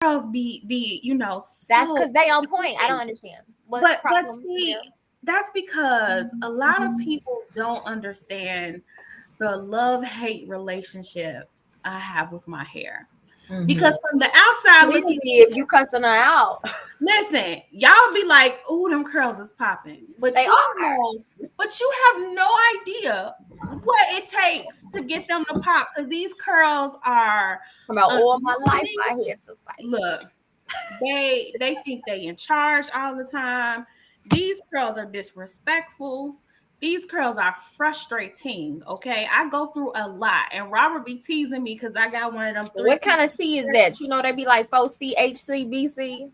girls be That's so. because they on point. I don't understand what's the But problem see, here. that's because a lot of people don't understand the love-hate relationship I have with my hair. Mm-hmm. Because from the outside Clearly, looking if you cussing her out, listen, y'all be like, "Ooh, them curls is popping," they are. but you have no idea what it takes to get them to pop because these curls are About all my life, annoying. I had to fight. Look, they think they in charge all the time. These curls are disrespectful. These curls are frustrating. Okay, I go through a lot, and Robert be teasing me because I got one of them What 3 kind of C is that? You know, they be like 4C, HC, BC,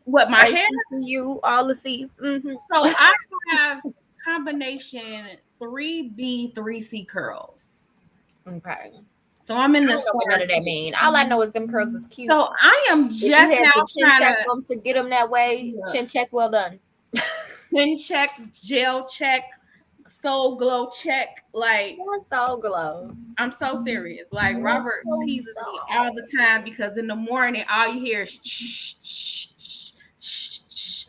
what my hair. HCCU, all the C's. Mm-hmm. So I have combination 3B, 3C curls. Okay. So I'm in I the don't know what none fourth. of that mean. All I know is them curls is cute. So I am If you just had now to chin trying check to them to get them that way, yeah, chin check, well done. pin check, gel check, soul glow check. Like That's so glow. I'm so serious. Like Robert teases me all So. the time because in the morning all you hear is shh, shh, shh, shh, shh, shh.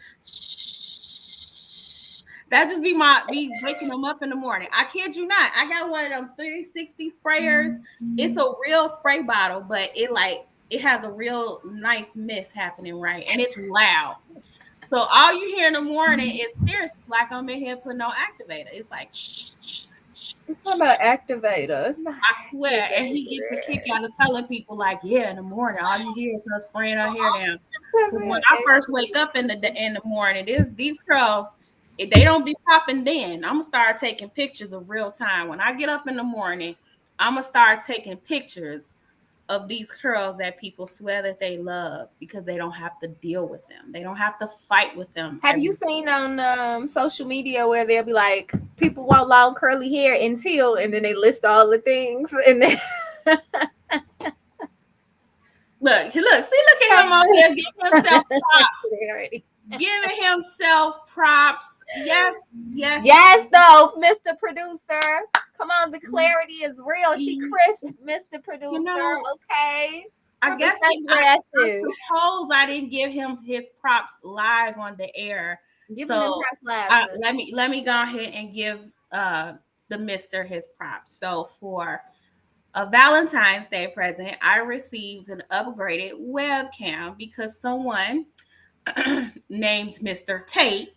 That just be waking them up in the morning. I kid you not. I got one of them 360 sprayers. It's a real spray bottle, but it has a real nice mist happening, right? And it's loud. So all you hear in the morning is seriously like I'm in here putting on activator. It's like shh, shh, shh, What shh. about activator? I swear. And he gets a kick out of telling people, like, yeah, in the morning, all you hear is her spraying her hair down. Because when I first wake up in the morning, these curls, if they don't be popping then, I'm gonna start taking pictures of real time. When I get up in the morning, I'm gonna start taking pictures of these curls that people swear that they love because they don't have to deal with them. They don't have to fight with them Have you every. seen on social media where they'll be like, people want long curly hair until, and then they list all the things, and then Look, see, look at him on here giving himself props. Giving himself props. Yes, yes. yes, though, Mr. Producer, come on, the clarity is real. She crisp, Mr. You Producer. know, Okay, I put the guess I sunglasses. suppose I didn't give him his props live on the air. Give him them So press labs. let me go ahead and give the Mister his props. So for a Valentine's Day present, I received an upgraded webcam because someone named Mr. Tate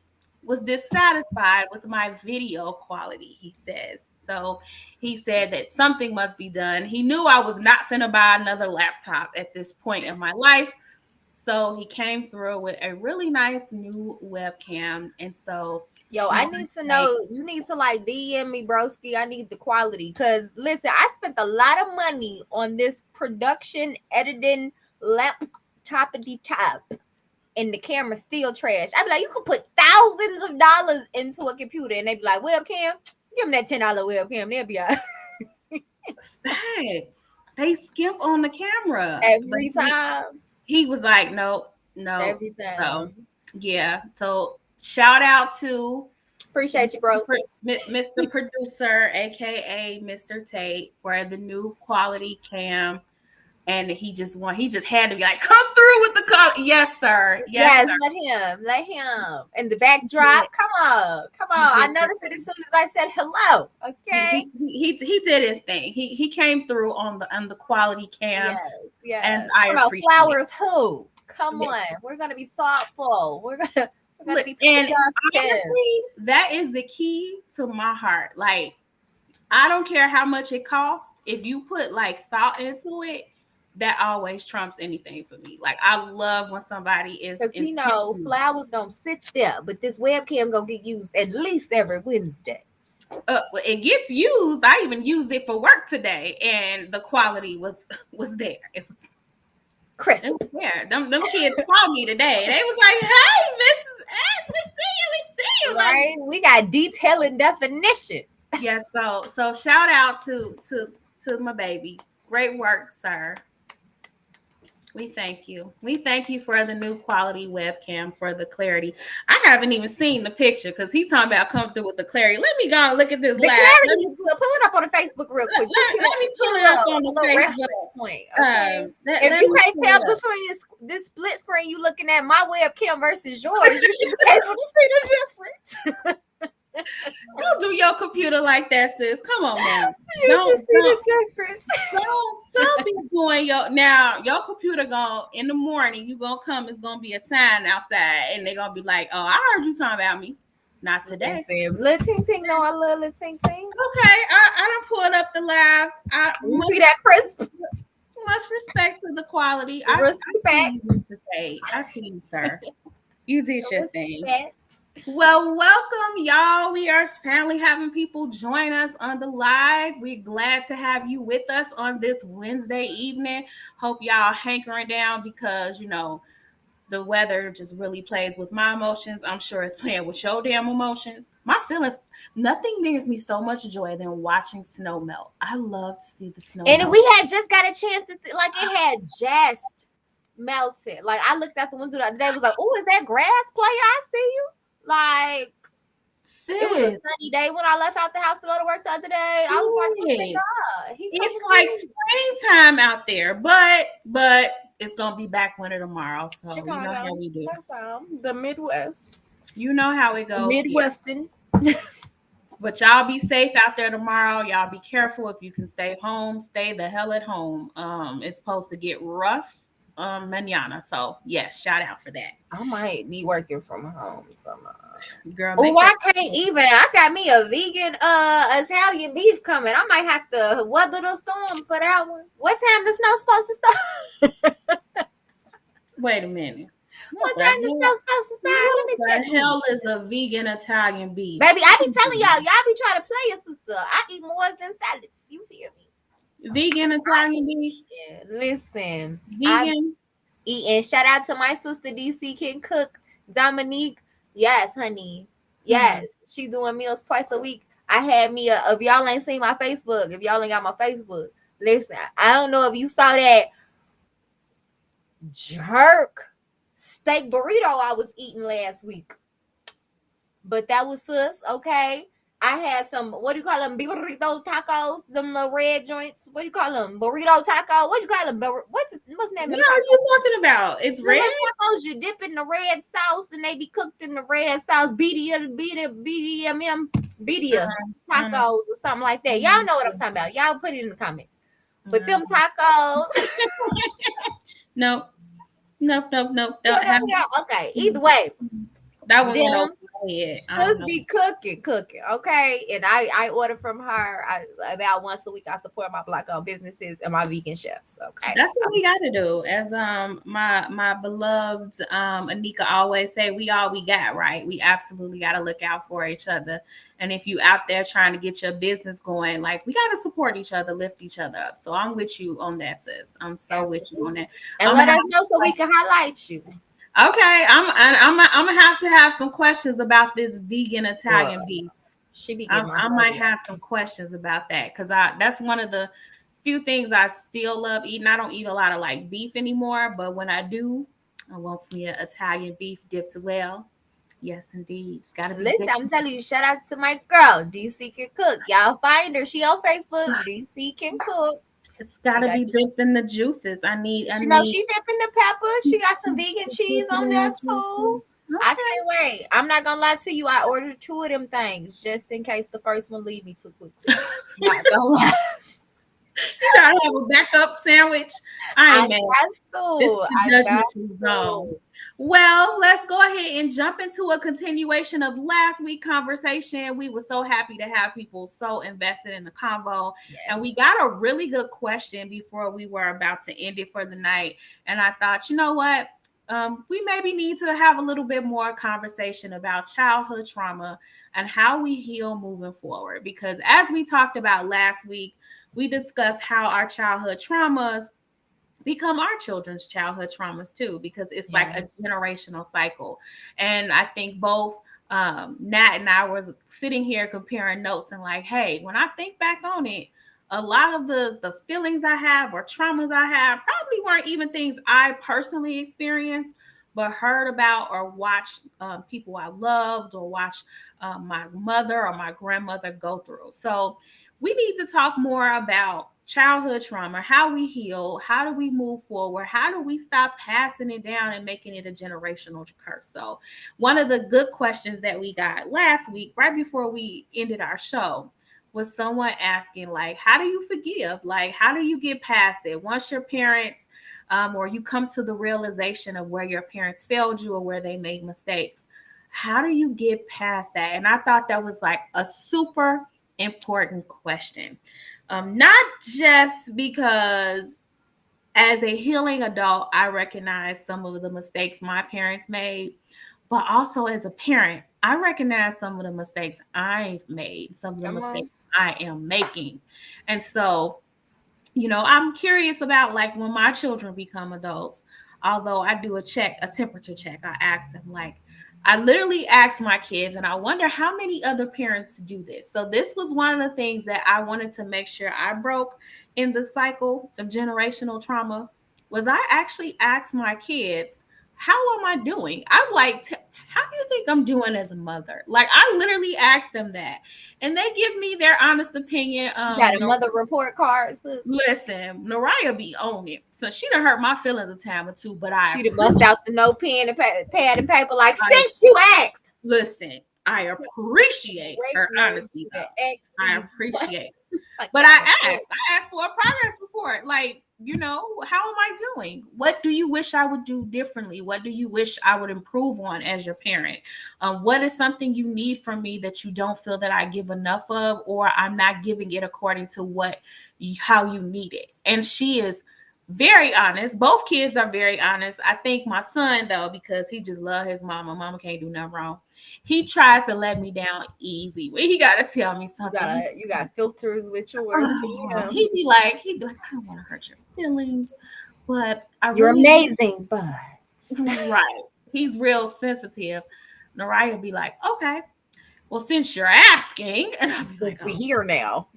was dissatisfied with my video quality, he says. So he said that something must be done. He knew I was not finna buy another laptop at this point in my life. So he came through with a really nice new webcam. And so Yo, I I want to need to say, know. You need to like DM me, broski. I need the quality. Cause listen, I spent a lot of money on this production editing laptop of the top, and the camera still trash. I'd be like, you could put thousands of dollars into a computer, and they'd be like, webcam, give them that $10 webcam. They'll be all right. facts. They skimp on the camera. But Every time. he was like, no, no. Every So time. yeah. So shout out to Appreciate you, bro. Mr. Producer, aka Mr. Tate, for the new quality cam. And he just had to be like, come through with the call. Yes, sir. Yes, Yes, sir. let him. And the backdrop, Yeah, come on. he I did his noticed it as thing. soon as I said hello. Okay. He did his thing. He came through on the quality cam, Yes, and yes. I Come on, appreciate flowers. Who? Come it. on. We're gonna be thoughtful. We're gonna Look, be and productive. honestly, that is the key to my heart. Like, I don't care how much it costs. If you put like thought into it, that always trumps anything for me. Like, I love when somebody is Cause intentional. flowers gonna sit there, but this webcam gonna get used at least every Wednesday. It gets used. I even used it for work today, and the quality was there. It Crisp. was there. Them kids called me today. They was like, "Hey, Mrs. S, we see you. Like, Right? We got detail and definition. yes." So shout out to my baby. Great work, sir. We thank you. We thank you for the new quality webcam, for the clarity. I haven't even seen the picture because he's talking about comfortable with the clarity. Let me go and look at this The live. clarity is good. Pull it up on the Facebook real quick. Just Let me get pull a it up little, on a the little reference Facebook. point, okay? If Let you me can't pull tell it up. between this split screen you looking at my webcam versus yours, you should be able to see the difference. Don't do your computer like that, sis. Come on now. You should Don't see don't the difference. don't be doing your computer going in the morning. You gonna come. It's gonna be a sign outside, and they're gonna be like, "Oh, I heard you talking about me." Not today. Listen, little ting ting, no, I love little ting ting. Okay, I don't pull it up the live. I You see that, Chris? must respect to the quality. I Respect. see you, Mr. A. I see you, sir. You did your thing. Respect. Well, welcome, y'all. We are finally having people join us on the live. We're glad to have you with us on this Wednesday evening. Hope y'all hankering down because, the weather just really plays with my emotions. I'm sure it's playing with your damn emotions. My feelings, nothing brings me so much joy than watching snow melt. I love to see the snow And melt. we had just got a chance to see, like it had just melted. Like I looked out the window the other day, was like, "Oh, is that grass play? I see you." Like it was a Sis, sunny day when I left out the house to go to work the other day. I was like, "Look at yes. God, He It's coming like through." springtime out there, but it's gonna be back winter tomorrow. So you know how Chicago, we do. that's the Midwest, You know how it goes here. Midwestern. But y'all be safe out there tomorrow. Y'all be careful. If you can stay home, stay the hell at home. It's supposed to get rough manana. So yes, shout out for that. I might be working from home tomorrow. Girl, Oh, make I that can't even. I got me a vegan Italian beef coming. I might have to weather the storm for that one. What time the snow supposed to start? wait a minute. What What the time the hell? snow supposed to start? Let What me check. the hell is a vegan Italian beef? Baby, I be telling y'all be trying to play your sister. I eat more than salads. You feel me? Vegan Italian beef? Yeah, listen. I Vegan? eat and shout out to my sister DC can cook. Dominique. Yes, honey. Hmm. Yes. She doing meals twice a week. I had me if y'all ain't seen my Facebook, if y'all ain't got my Facebook, listen, I don't know if you saw that jerk steak burrito I was eating last week. But that was sus, okay? I had some, what do you call them? Burrito tacos, them little red joints. What do you call them? Burrito taco. What do you call them? What's the name of What them are you tacos? talking about? It's The red? little tacos you dip in the red sauce and they be cooked in the red sauce. BDM Mm, tacos or something like that. Y'all know what I'm talking about. Y'all put it in the comments. But mm. them tacos. Nope. Nope. Nope. Nope. Don't have Okay, either way, that one went over them my head. I don't sus know. be cooking, okay? And I order from her about once a week. I support my black owned businesses and my vegan chefs, okay? That's what we got to do. As my beloved Anika always say, we all we got, right? We absolutely got to look out for each other. And if you out there trying to get your business going, like we got to support each other, lift each other up. So I'm with you on that, sis. I'm so with you on that. And I'm let gonna us know so we can highlight you. okay. I'm gonna have to have some questions about this vegan Italian Girl, beef. she be I, getting my I heart might have some questions about that because I that's one of the few things I still love eating. I don't eat a lot of like beef anymore, but when I do, I want me an Italian beef dipped well. Yes, indeed. It's got to be Listen, dipped. I'm telling you, shout out to my girl, DC can cook. Y'all find her. She on Facebook. DC can cook. It's got She to got be dipped in the juices. I need. I she know need. she dipping the peppers. She got some vegan cheese on there too. I Okay. can't wait. I'm not gonna lie to you. I ordered 2 of them things just in case the first one leave me too quickly. Not gonna lie. You gotta have a backup sandwich. I I ain't mad. got This to. is I the got judgment free zone. to. Well, let's go ahead and jump into a continuation of last week's conversation. We were so happy to have people so invested in the convo. And we Yes. got a really good question before we were about to end it for the night. And I thought, you know what? We maybe need to have a little bit more conversation about childhood trauma and how we heal moving forward. Because as we talked about last week, we discussed how our childhood traumas become our children's childhood traumas too, because it's like Yeah. a generational cycle. And I think both Nat and I was sitting here comparing notes and like, hey, when I think back on it, a lot of the feelings I have or traumas I have probably weren't even things I personally experienced, but heard about or watched people I loved or watched my mother or my grandmother go through. So we need to talk more about childhood trauma, how we heal, how do we move forward, how do we stop passing it down and making it a generational curse. So one of the good questions that we got last week, right before we ended our show, was someone asking, like, how do you forgive? Like, how do you get past it once your parents or you come to the realization of where your parents failed you or where they made mistakes? How do you get past that? And I thought that was like a super important question. Not just because as a healing adult, I recognize some of the mistakes my parents made, but also as a parent, I recognize some of the mistakes I've made, some of the Come mistakes on. I am making. And so, I'm curious about like when my children become adults, although I do a temperature check, I ask them, like, I literally ask my kids, and I wonder how many other parents do this. So this was one of the things that I wanted to make sure I broke in the cycle of generational trauma was I actually asked my kids, how am I doing? I'm like, how do you think I'm doing as a mother? Like I literally asked them that. And they give me their honest opinion. You got a mother report card, sis. Listen, Naraya be on it. So she done hurt my feelings a time or two, but I She done bust appreciate out the no pen and pad and paper like, I since you asked. listen, I appreciate Great her news. honesty The though. ex I is appreciate it. like But kind of I asked for a progress report. Like, how am I doing? What do you wish I would do differently? What do you wish I would improve on as your parent? What is something you need from me that you don't feel that I give enough of, or I'm not giving it according to how you need it? And she is very honest. Both kids are very honest. I think my son though, because he just love his mama. Mama can't do nothing wrong. He tries to let me down easy. Well, he gotta tell me something. you got filters with yours. Yeah. He'd be like, I don't want to hurt your feelings, but I You're really amazing, but right. He's real sensitive. Naraya would be like, okay, well, since you're asking, and I'll be like, since we oh, here now.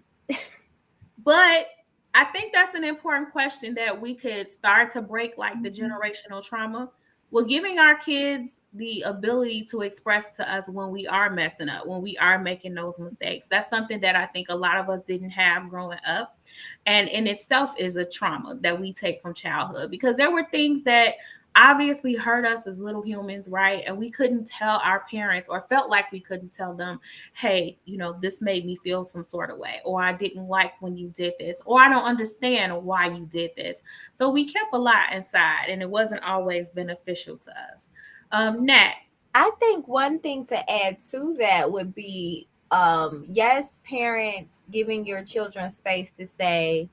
but I think that's an important question that we could start to break like the Mhm. generational trauma. Well, giving our kids the ability to express to us when we are messing up, when we are making those mistakes. That's something that I think a lot of us didn't have growing up. And in itself is a trauma that we take from childhood because there were things that obviously hurt us as little humans, right? And we couldn't tell our parents or felt like we couldn't tell them, hey, this made me feel some sort of way, or I didn't like when you did this, or I don't understand why you did this. So we kept a lot inside and it wasn't always beneficial to us. Nat. I think one thing to add to that would be yes, parents giving your children space to say,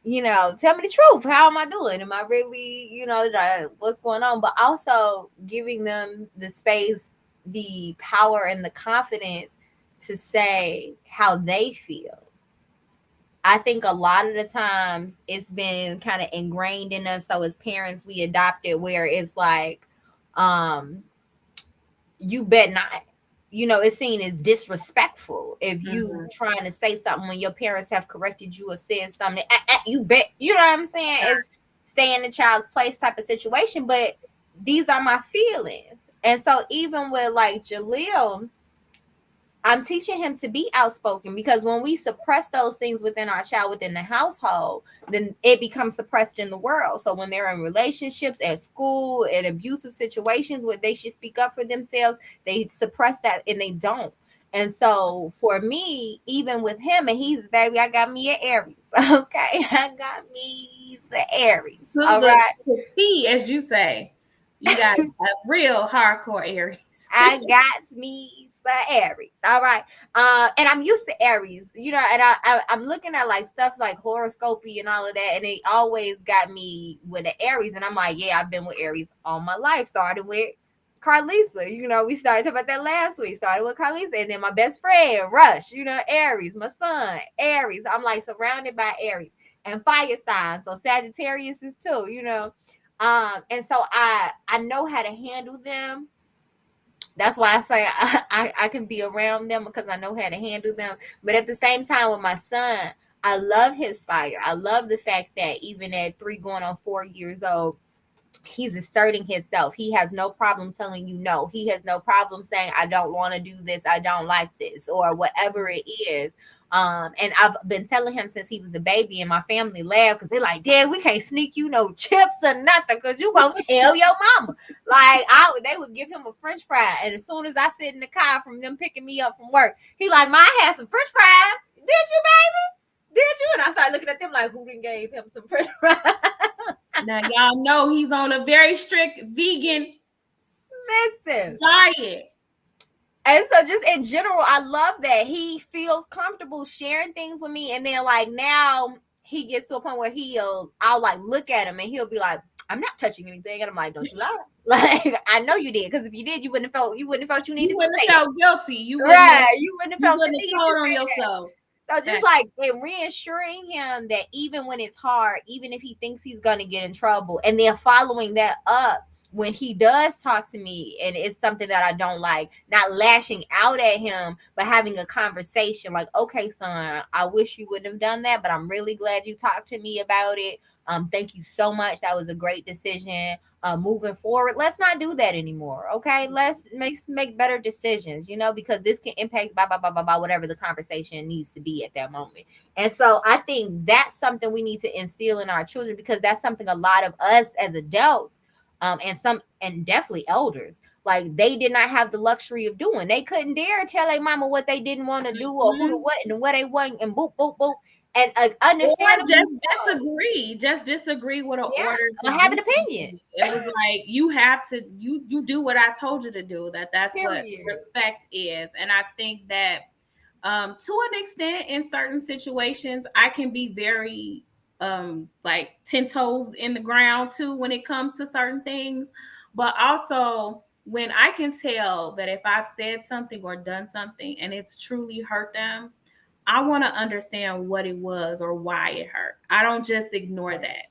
tell me the truth. How am I doing? Am I really, what's going on? But also giving them the space, the power, and the confidence to say how they feel. I think a lot of the times it's been kind of ingrained in us. So as parents, we adopt it where it's like, um, you bet not. It's seen as disrespectful if you Mhm. trying to say something when your parents have corrected you or said something. You bet. You know what I'm saying? It's stay in the child's place type of situation. But these are my feelings. And so even with like Jaleel, I'm teaching him to be outspoken because when we suppress those things within our child, within the household, then it becomes suppressed in the world. So when they're in relationships, at school, in abusive situations where they should speak up for themselves, they suppress that and they don't. And so for me, even with him, and he's baby, I got me an Aries. Okay. I got me an Aries. To All the, right. the T, as you say, you got a real hardcore Aries. I got me the Aries. All right. And I'm used to Aries, and I'm looking at like stuff like horoscopy and all of that, and it always got me with the Aries. And I'm like, yeah, I've been with Aries all my life. Started with Carlisa. We started talking about that last week. Started with Carlisa, and then my best friend, Rush, Aries, my son, Aries. I'm like surrounded by Aries and fire signs. So Sagittarius is too. And so I know how to handle them. That's why I say I can be around them because I know how to handle them. But at the same time, with my son, I love his fire. I love the fact that even at 3 going on 4 years old, he's asserting himself. He has no problem telling you no. He has no problem saying, I don't want to do this, I don't like this, or whatever it is. And I've been telling him since he was a baby, and my family laugh because they're like, Dad, we can't sneak you no chips or nothing because you gonna tell your mama. Like they would give him a French fry, and as soon as I sit in the car from them picking me up from work, he like, Ma, I had some French fries. Did you, baby? Did you? And I started looking at them like, who done gave him some French fries? Now y'all know he's on a very strict vegan Listen. diet. And so just in general, I love that he feels comfortable sharing things with me. And then like now he gets to a point where I'll like look at him and he'll be like, I'm not touching anything. And I'm like, don't you lie. Like, I know you did. Because if you did, you wouldn't have felt you You needed to wouldn't say have it. felt guilty. You wouldn't have, Right. You wouldn't have you felt the wouldn't need have to told on say that. yourself. So just like and reassuring him that even when it's hard, even if he thinks he's gonna get in trouble, and then following that up when he does talk to me and it's something that I don't like, not lashing out at him, but having a conversation like, okay, son, I wish you wouldn't have done that, but I'm really glad you talked to me about it. Thank you so much. That was a great decision. Moving forward, let's not do that anymore. Okay, let's make better decisions. Because this can impact blah whatever the conversation needs to be at that moment. And so I think that's something we need to instill in our children because that's something a lot of us as adults, and definitely elders, like they did not have the luxury of doing. They couldn't dare tell their mama what they didn't want to do or who to what and what they want and boop boop boop. And Or understandably so. just disagree with an Yeah, order I to have do an opinion. something. It was like you have to you do what I told you to do. That's what Period. respect is. And I think that to an extent in certain situations I can be very like 10 toes in the ground too when it comes to certain things. But also when I can tell that if I've said something or done something and it's truly hurt them, I want to understand what it was or why it hurt. I don't just ignore that.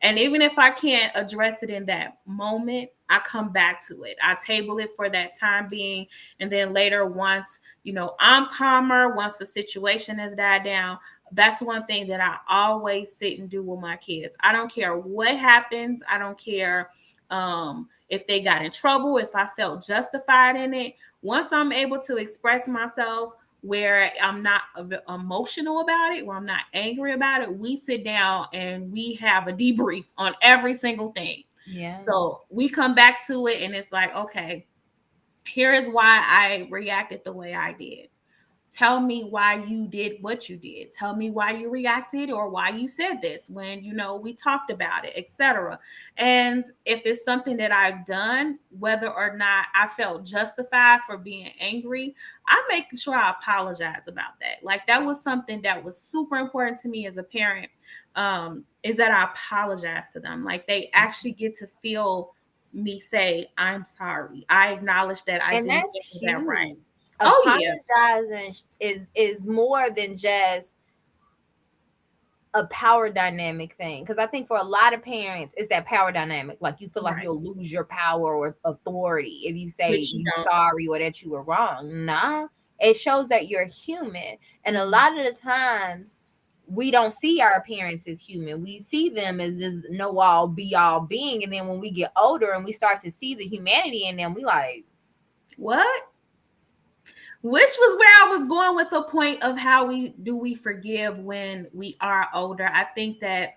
And even if I can't address it in that moment, I come back to it. I table it for that time being. And then later, once, I'm calmer, once the situation has died down, that's one thing that I always sit and do with my kids. I don't care what happens. I don't care if they got in trouble, if I felt justified in it. Once I'm able to express myself, where I'm not emotional about it, where I'm not angry about it, we sit down and we have a debrief on every single thing. Yeah. So we come back to it and it's like, okay, here is why I reacted the way I did. Tell me why you did what you did. Tell me why you reacted or why you said this when we talked about it, etc. And if it's something that I've done, whether or not I felt justified for being angry, I make sure I apologize about that. Like that was something that was super important to me as a parent, is that I apologize to them. Like they actually get to feel me say, I'm sorry, I acknowledge that I And didn't that's get that right. huge. Oh yeah. Apologizing is more than just a power dynamic thing. Because I think for a lot of parents, it's that power dynamic. Like you feel like Right. you'll lose your power or authority if you say Which you you don't. sorry or that you were wrong. Nah, it shows that you're human. And a Mhm. lot of the times, we don't see our parents as human. We see them as this know all, be all being. And then when we get older and we start to see the humanity in them, we like, What? Which was where I was going with the point of how we forgive when we are older. I think that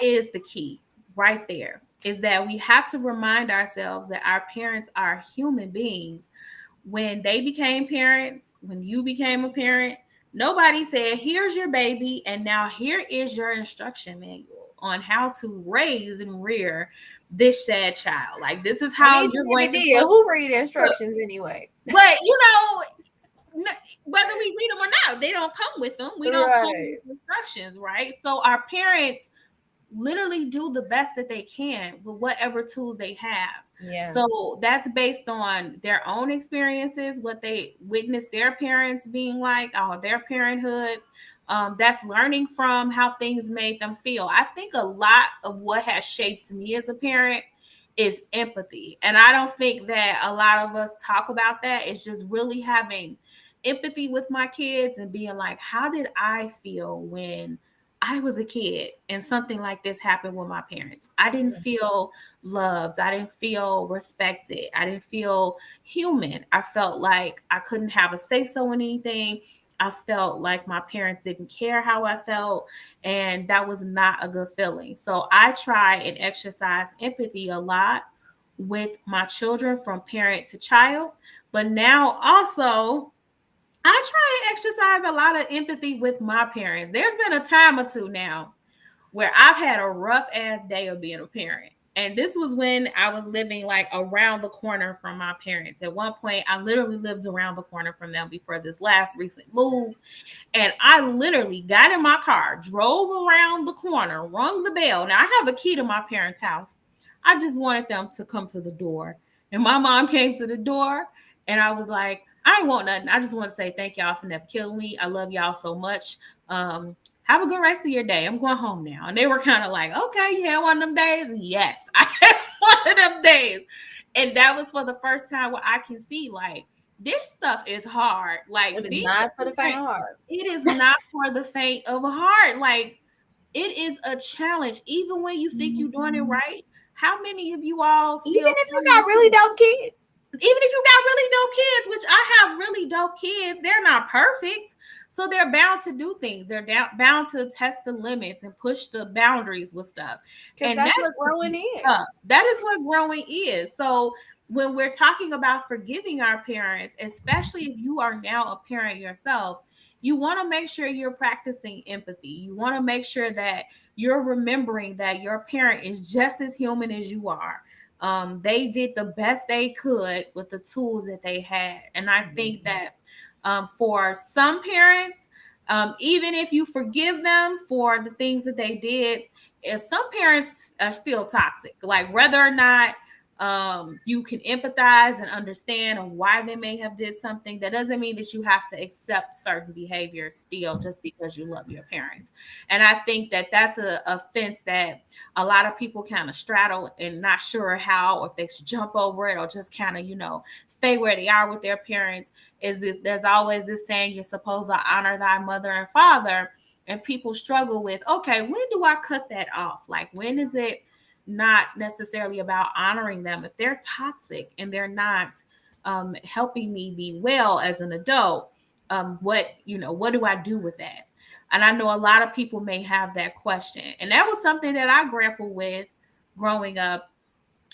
is the key right there. Is that we have to remind ourselves that our parents are human beings. When they became parents, when you became a parent, nobody said, here's your baby, and now here is your instruction manual on how to raise and rear this sad child. Like, this is I how mean, you're in going the to deal, cook. who read the instructions anyway? But, whether we read them or not, they don't come with them. We don't come Right. with instructions, right? So, our parents literally do the best that they can with whatever tools they have. Yeah. So that's based on their own experiences, what they witnessed their parents being like, their parenthood. That's learning from how things made them feel. I think a lot of what has shaped me as a parent is empathy. And I don't think that a lot of us talk about that. It's just really having empathy with my kids and being like, how did I feel when I was a kid and something like this happened with my parents? I didn't feel loved. I didn't feel respected. I didn't feel human. I felt like I couldn't have a say so in anything. I felt like my parents didn't care how I felt, and that was not a good feeling. So I try and exercise empathy a lot with my children from parent to child. But now also, I try and exercise a lot of empathy with my parents. There's been a time or two now where I've had a rough ass day of being a parent. And this was when I was living like around the corner from my parents. At one point, I literally lived around the corner from them before this last recent move. And I literally got in my car, drove around the corner, rung the bell. Now I have a key to my parents' house. I just wanted them to come to the door. And my mom came to the door, and I was like, I ain't want nothing. I just want to say thank y'all for never killing me. I love y'all so much. Have a good rest of your day. I'm going home now. And they were kind of like, okay, you had one of them days? Yes, I had one of them days. And that was for the first time where I can see like this stuff is hard. It Like is being not for a the faint parent, of heart. it is not for the faint of heart. Like it is a challenge. Even when you think you're doing it right, how many of you all Even still if you tell got your really kids? dope kids. Even if you got really dope kids, which I have really dope kids, they're not perfect. So they're bound to do things. They're bound to test the limits and push the boundaries with stuff. Because And that's that's what growing is. tough. That is what growing is. So when we're talking about forgiving our parents, especially if you are now a parent yourself, you want to make sure you're practicing empathy. You want to make sure that you're remembering that your parent is just as human as you are. They did the best they could with the tools that they had. And I think that for some parents, even if you forgive them for the things that they did, some parents are still toxic. Like whether or not you can empathize and understand on why they may have did something, that doesn't mean that you have to accept certain behaviors still just because you love your parents. And I think that that's a fence that a lot of people kind of straddle and not sure how, or if they should jump over it or just kind of, stay where they are with their parents. Is that there's always this saying, you're supposed to honor thy mother and father. And people struggle with, okay, when do I cut that off? Like, when is it not necessarily about honoring them? If they're toxic and they're not helping me be well as an adult, what do I do with that? And I know a lot of people may have that question. And that was something that I grappled with growing up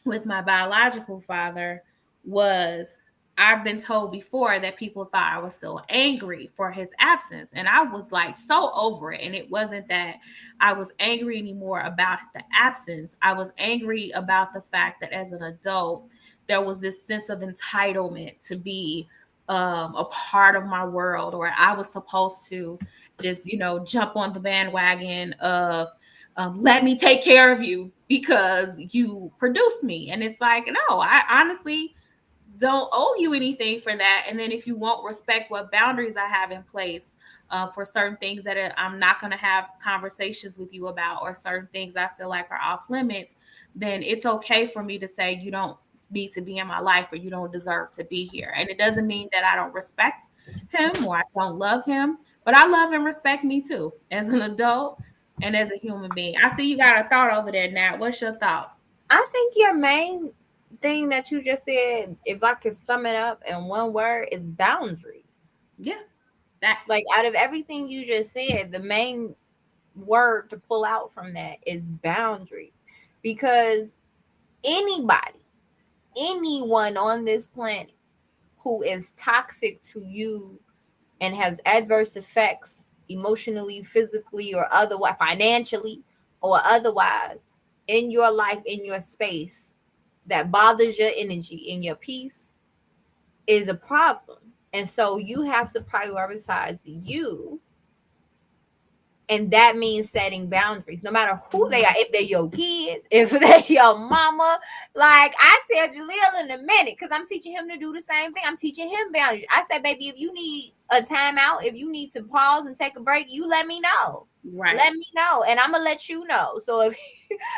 with my biological father. Was I've been told before that people thought I was still angry for his absence. And I was like so over it. And it wasn't that I was angry anymore about the absence. I was angry about the fact that as an adult, there was this sense of entitlement to be a part of my world, or I was supposed to just, jump on the bandwagon of let me take care of you because you produced me. And it's like, no, I honestly don't owe you anything for that. And then if you won't respect what boundaries I have in place for certain things that I'm not going to have conversations with you about, or certain things I feel like are off limits, then it's okay for me to say you don't need to be in my life, or you don't deserve to be here. And it doesn't mean that I don't respect him or I don't love him, but I love and respect me too as an adult and as a human being. I see you got a thought over there, Nat. What's your thought? I think your main thing that you just said, if I could sum it up in one word, is boundaries. Yeah, that's Like out of everything you just said, the main word to pull out from that is boundaries. Because anybody, anyone on this planet who is toxic to you and has adverse effects emotionally, physically, or otherwise, financially, or otherwise in your life, in your space, that bothers your energy in your peace is a problem. And so you have to prioritize you. And that means setting boundaries, no matter who they are. If they're your kids, if they're your mama. Like I tell Jaleel in a minute, because I'm teaching him to do the same thing. I'm teaching him boundaries. I said, baby, if you need a timeout, if you need to pause and take a break, you let me know. right. Let me know. And I'm going to let you know. So if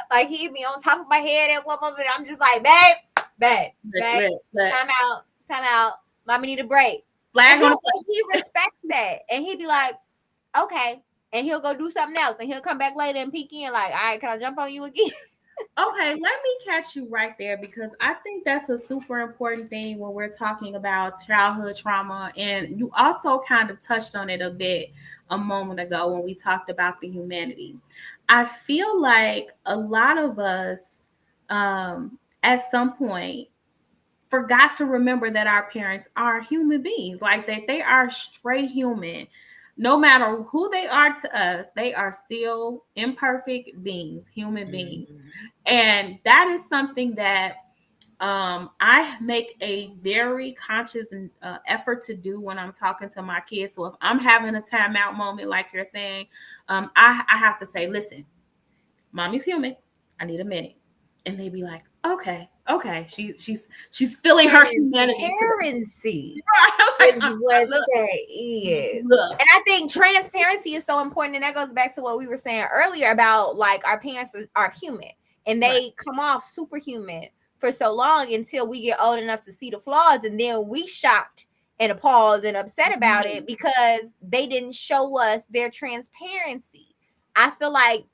like he'd be on top of my head at one moment, I'm just like, babe, Look, look, look. time out. Mama need a break. Flag on the and he respects that, and he'd be like, okay, and he'll go do something else, and he'll come back later and peek in like, all right, can I jump on you again? Okay, let me catch you right there because I think that's a super important thing when we're talking about childhood trauma. And you also kind of touched on it a bit a moment ago when we talked about the humanity. I feel like a lot of us, at some point, forgot to remember that our parents are human beings, like that they are straight human. No matter who they are to us, they are still imperfect beings, human beings. Mhm. And that is something that I make a very conscious effort to do when I'm talking to my kids. So if I'm having a timeout moment, like you're saying, I have to say, listen, mommy's human. I need a minute. And they be like, okay, okay. She's feeling her humanity today. Transparency Like, is what look, that is. look. And I think transparency is so important. And that goes back to what we were saying earlier about like our parents are human and Right. they come off superhuman for so long until we get old enough to see the flaws. And then we shocked and appalled and upset about it because they didn't show us their transparency. I feel like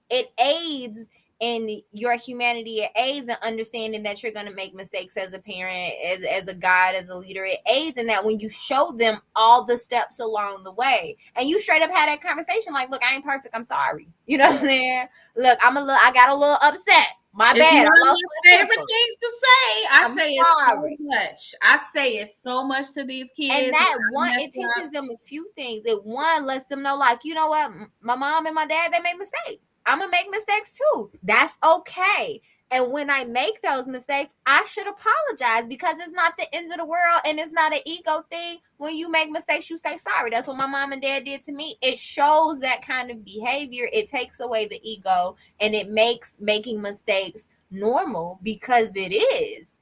it aids in your humanity. It aids in understanding that you're going to make mistakes as a parent, as a guide, as a leader. It aids in that when you show them all the steps along the way and you straight up had that conversation like, look, I ain't perfect, I'm sorry, you know what I'm saying, look, I got a little upset, my It's bad, one I of lost my my favorite temper, things to say. I I'm say it so sorry. much. I say it so much to these And kids that when one, I mess it teaches up. them a few things. It one lets them know, like, you know what, my mom and my dad, they made mistakes. I'm gonna make mistakes too. That's okay. And when I make those mistakes, I should apologize because it's not the end of the world and it's not an ego thing. When you make mistakes, you say sorry. That's what my mom and dad did to me. It shows that kind of behavior. It takes away the ego and it makes making mistakes normal because it is.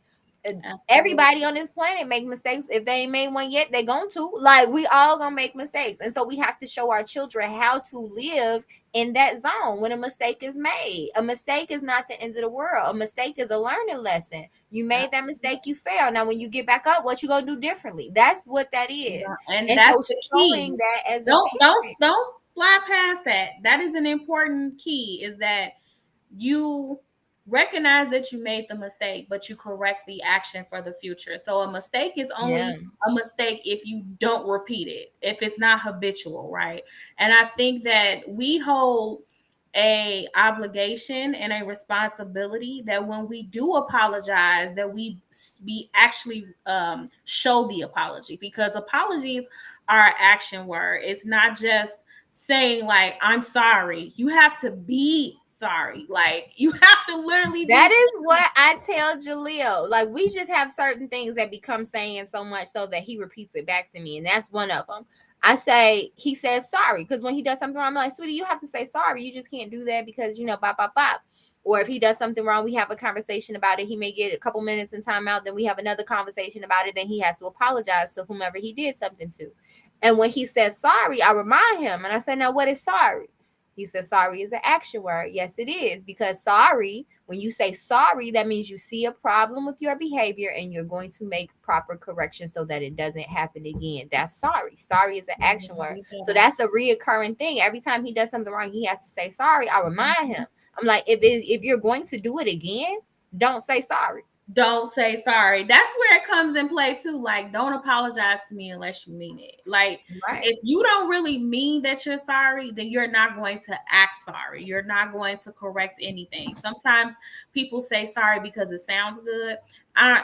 Everybody Absolutely. on this planet make mistakes. If they ain't made one yet, they going to. Like, we all gonna make mistakes, and so we have to show our children how to live in that zone when a mistake is made. A mistake is not the end of the world. A mistake is a learning lesson. You made that mistake, you fail. Now when you get back up, what you gonna do differently? That's what that is. And And that's so the showing key. that as a Don't parent. don't fly past that. That is an important key. Is that you recognize that you made the mistake, but you correct the action for the future. So a mistake is Yeah. only a mistake if you don't repeat it, if it's not habitual, right? And I think that we hold a obligation and a responsibility that when we do apologize that we actually show the apology, because apologies are an action word. It's not just saying like I'm sorry. You have to be sorry. Like you have to literally That be is what I tell Jaleel. Like, we just have certain things that become saying so much so that he repeats it back to me. And that's one of them. I say, he says sorry. Because when he does something wrong, I'm like, sweetie, you have to say sorry. You just can't do that because, bop, bop, bop. Or if he does something wrong, we have a conversation about it. He may get a couple minutes in timeout. Then we have another conversation about it. Then he has to apologize to whomever he did something to. And when he says sorry, I remind him. And I say, now, what is sorry? He said, sorry is an action word. Yes, it is. Because sorry, when you say sorry, that means you see a problem with your behavior and you're going to make proper correction so that it doesn't happen again. That's sorry. Sorry is an action word. So that's a reoccurring thing. Every time he does something wrong, he has to say sorry. I remind him. I'm like, if you're going to do it again, don't say sorry. don't say sorry. That's where it comes in play too. Like, don't apologize to me unless you mean it. Like, Right. if you don't really mean that you're sorry, then you're not going to act sorry. You're not going to correct anything. Sometimes people say sorry because it sounds good.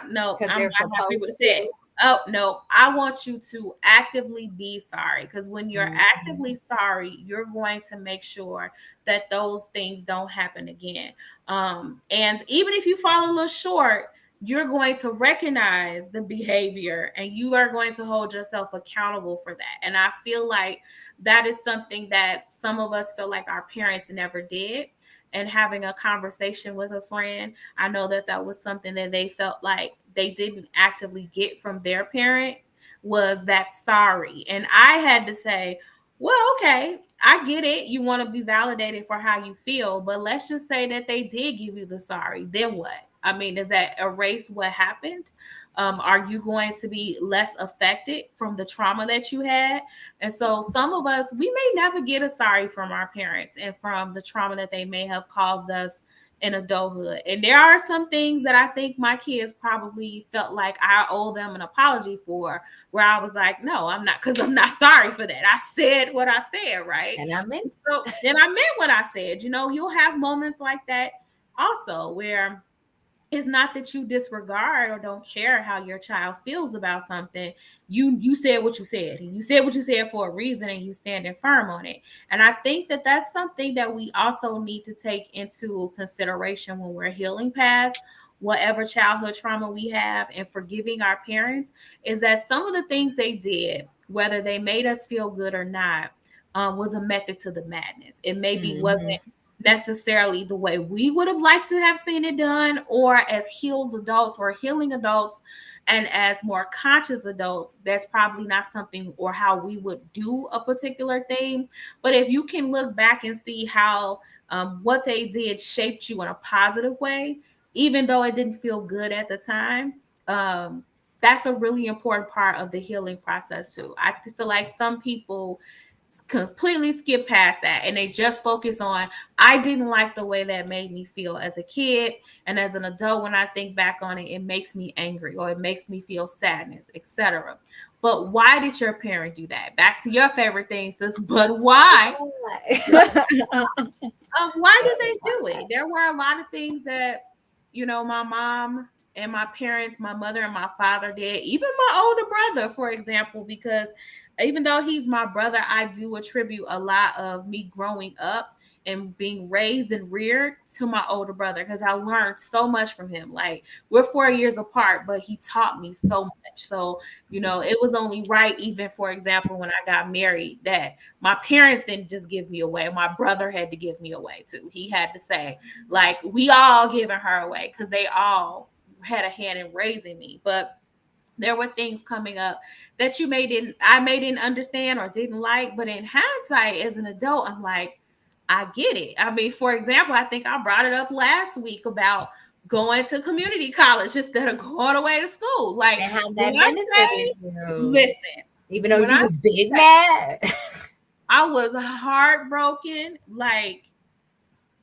No, Because I'm they're not happy with supposed that. to. Oh no, I want you to actively be sorry, because when you're actively Mhm. sorry, you're going to make sure that those things don't happen again. And even if you fall a little short, you're going to recognize the behavior and you are going to hold yourself accountable for that. And I feel like that is something that some of us feel like our parents never did. And having a conversation with a friend, I know that that was something that they felt like they didn't actively get from their parent, was that sorry. And I had to say, well, okay, I get it. You want to be validated for how you feel, but let's just say that they did give you the sorry. Then what? I mean, does that erase what happened? Are you going to be less affected from the trauma that you had? And so, some of us, we may never get a sorry from our parents and from the trauma that they may have caused us in adulthood. And there are some things that I think my kids probably felt like I owe them an apology for, where I was like, no, I'm not, because I'm not sorry for that. I said what I said, right? And I meant So then I meant what I said. You know, you'll have moments like that also where it's not that you disregard or don't care how your child feels about something. You said what you said, and you said what you said for a reason, and you standing firm on it. And I think that that's something that we also need to take into consideration when we're healing past whatever childhood trauma we have and forgiving our parents, is that some of the things they did, whether they made us feel good or not, was a method to the madness. It maybe wasn't necessarily the way we would have liked to have seen it done, or as healed adults or healing adults and as more conscious adults, that's probably not something or how we would do a particular thing. But if you can look back and see how what they did shaped you in a positive way, even though it didn't feel good at the time, that's a really important part of the healing process too. I feel like some people completely skip past that and they just focus on, I didn't like the way that made me feel as a kid, and as an adult when I think back on it, it makes me angry or it makes me feel sadness, etc. But why did your parent do that? Back to your favorite thing, sis. But why? Why did they do it? There were a lot of things that, you know, my mom and my parents, my mother and my father did, even my older brother, for example, because even though he's my brother, I do attribute a lot of me growing up and being raised and reared to my older brother, because I learned so much from him. Like, we're 4 years apart, but he taught me so much. So, you know, it was only right, even for example, when I got married, that my parents didn't just give me away. My brother had to give me away too. He had to say, like, we all giving her away, because they all had a hand in raising me. But there were things coming up that I may didn't understand or didn't like, but in hindsight as an adult, I'm like, I get it. I mean, for example, I think I brought it up last week about going to community college instead of going away to school. Like, and how when that I benefited say, you, listen, even though when you I was big say mad. I was heartbroken, like,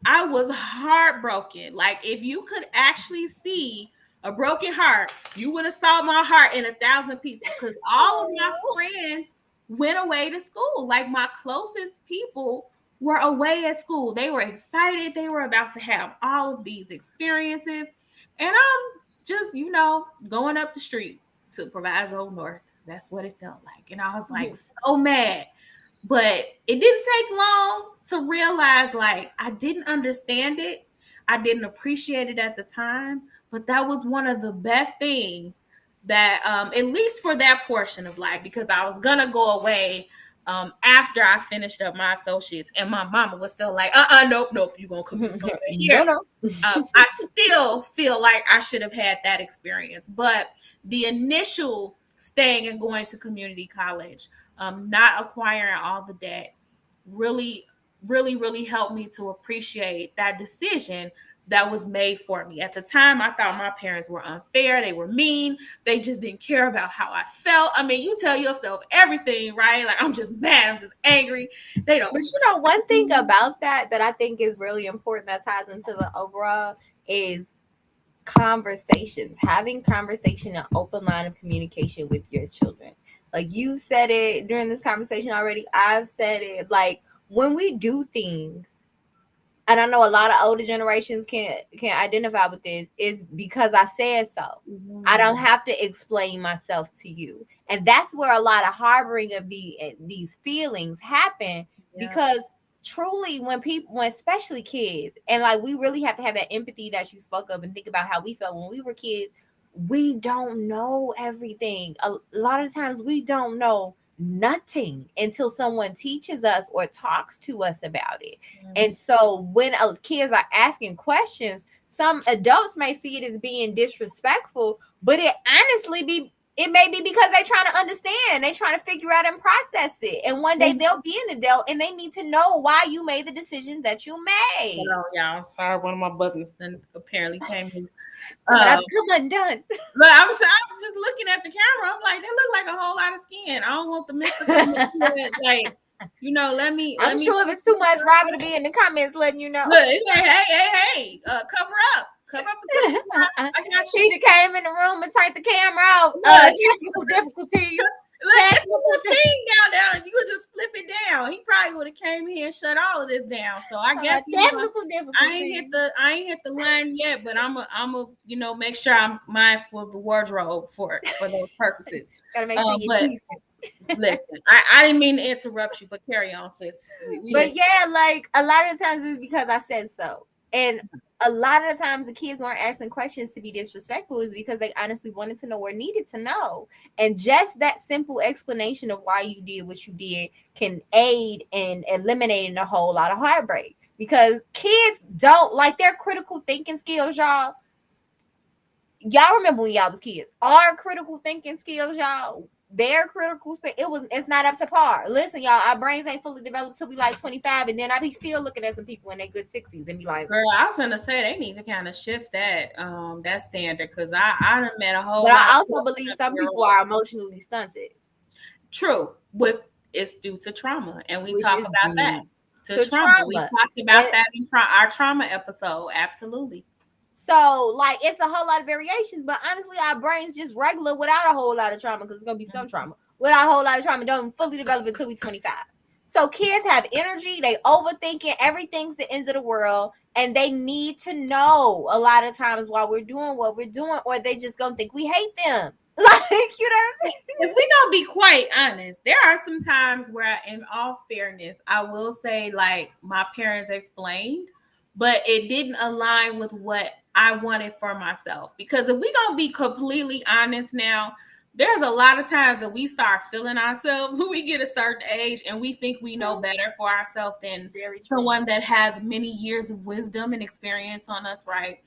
I was heartbroken. Like, if you could actually see a broken heart, you would have saw my heart in 1,000 pieces, because all of my Oh. friends went away to school. Like, my closest people were away at school. They were excited. They were about to have all of these experiences. And I'm just, you know, going up the street to Proviso North. That's what it felt like. And I was like so mad. But it didn't take long to realize, like, I didn't understand it. I didn't appreciate it at the time. But that was one of the best things that, at least for that portion of life, because I was going to go away after I finished up my associates. And my mama was still like, nope, nope, you're going to come do something here. No, no. I still feel like I should have had that experience. But the initial staying and going to community college, not acquiring all the debt, really, really, really helped me to appreciate that decision that was made for me. At the time, I thought my parents were unfair. They were mean. They just didn't care about how I felt. I mean, you tell yourself everything, right? Like, I'm just mad. I'm just angry. They don't. But you know, one thing about that I think is really important that ties into the overall is conversations, having conversation, an open line of communication with your children. Like you said it during this conversation already. I've said it. Like when we do things, and I know a lot of older generations can identify with this, is because I said so. I don't have to explain myself to you. And that's where a lot of harboring of these feelings happen, because truly when especially kids, and like we really have to have that empathy that you spoke of and think about how we felt when we were kids. We don't know everything. A lot of times we don't know nothing until someone teaches us or talks to us about it. And so when kids are asking questions, some adults may see it as being disrespectful, but it may be because they're trying to understand. They're trying to figure out and process it. And one day they'll be an adult and they need to know why you made the decisions that you made. Hold on, y'all. Sorry, one of my buttons then apparently came in. So, but I've Um, come undone. but I'm just looking at the camera. I'm like, they look like a whole lot of skin. I don't want the mist to come in here. Like, let I'm me sure if it's too much, Robert to be in the comments letting you know. look. It's like, hey, cover up the cookie jar. I got you. He done came in the room and turned the camera off. Look, Technical difficulties. look, it's a Technical little thing down. You could just flip it down. He probably would have came here and shut all of this down. So I guess technical I difficulties. ain't hit the line yet, but I'm a make sure I'm mindful of the wardrobe for those purposes. Gotta make sure you're But decent. listen, I didn't mean to interrupt you, but carry on, sis. We But listen. yeah, like a lot of the times it's because I said so. And a lot of the times the kids weren't asking questions to be disrespectful is because they honestly wanted to know or needed to know. And just that simple explanation of why you did what you did can aid in eliminating a whole lot of heartbreak. Because kids don't like their critical thinking skills, y'all. Y'all remember when y'all was kids? Our critical thinking skills, y'all, their critical it's not up to par. Listen, y'all, our brains ain't fully developed till we like 25, and then I be still looking at some people in their good 60s and be like, Girl, I was gonna say they need to kind of shift that standard because I done met a whole but lot I of also believe some people 12-year-olds. are emotionally stunted, True, with it's due to trauma, and we which talk is about that. due To to trauma, we trauma. talked And about that in our trauma episode. Absolutely. so, like, it's a whole lot of variations, but honestly, our brains just regular without a whole lot of trauma because it's gonna be some trauma. Without a whole lot of trauma, don't fully develop until we 25. So kids have energy, they overthinking, everything's the end of the world, and they need to know a lot of times why we're doing what we're doing, or they just gonna think we hate them. Like, you know what I'm saying? If we gonna be quite honest, there are some times where, in all fairness, I will say like my parents explained, but it didn't align with what I wanted for myself. Because if we gonna be completely honest now, there's a lot of times that we start feeling ourselves when we get a certain age and we think we know better for ourselves than Very true. someone that has many years of wisdom and experience on us, right?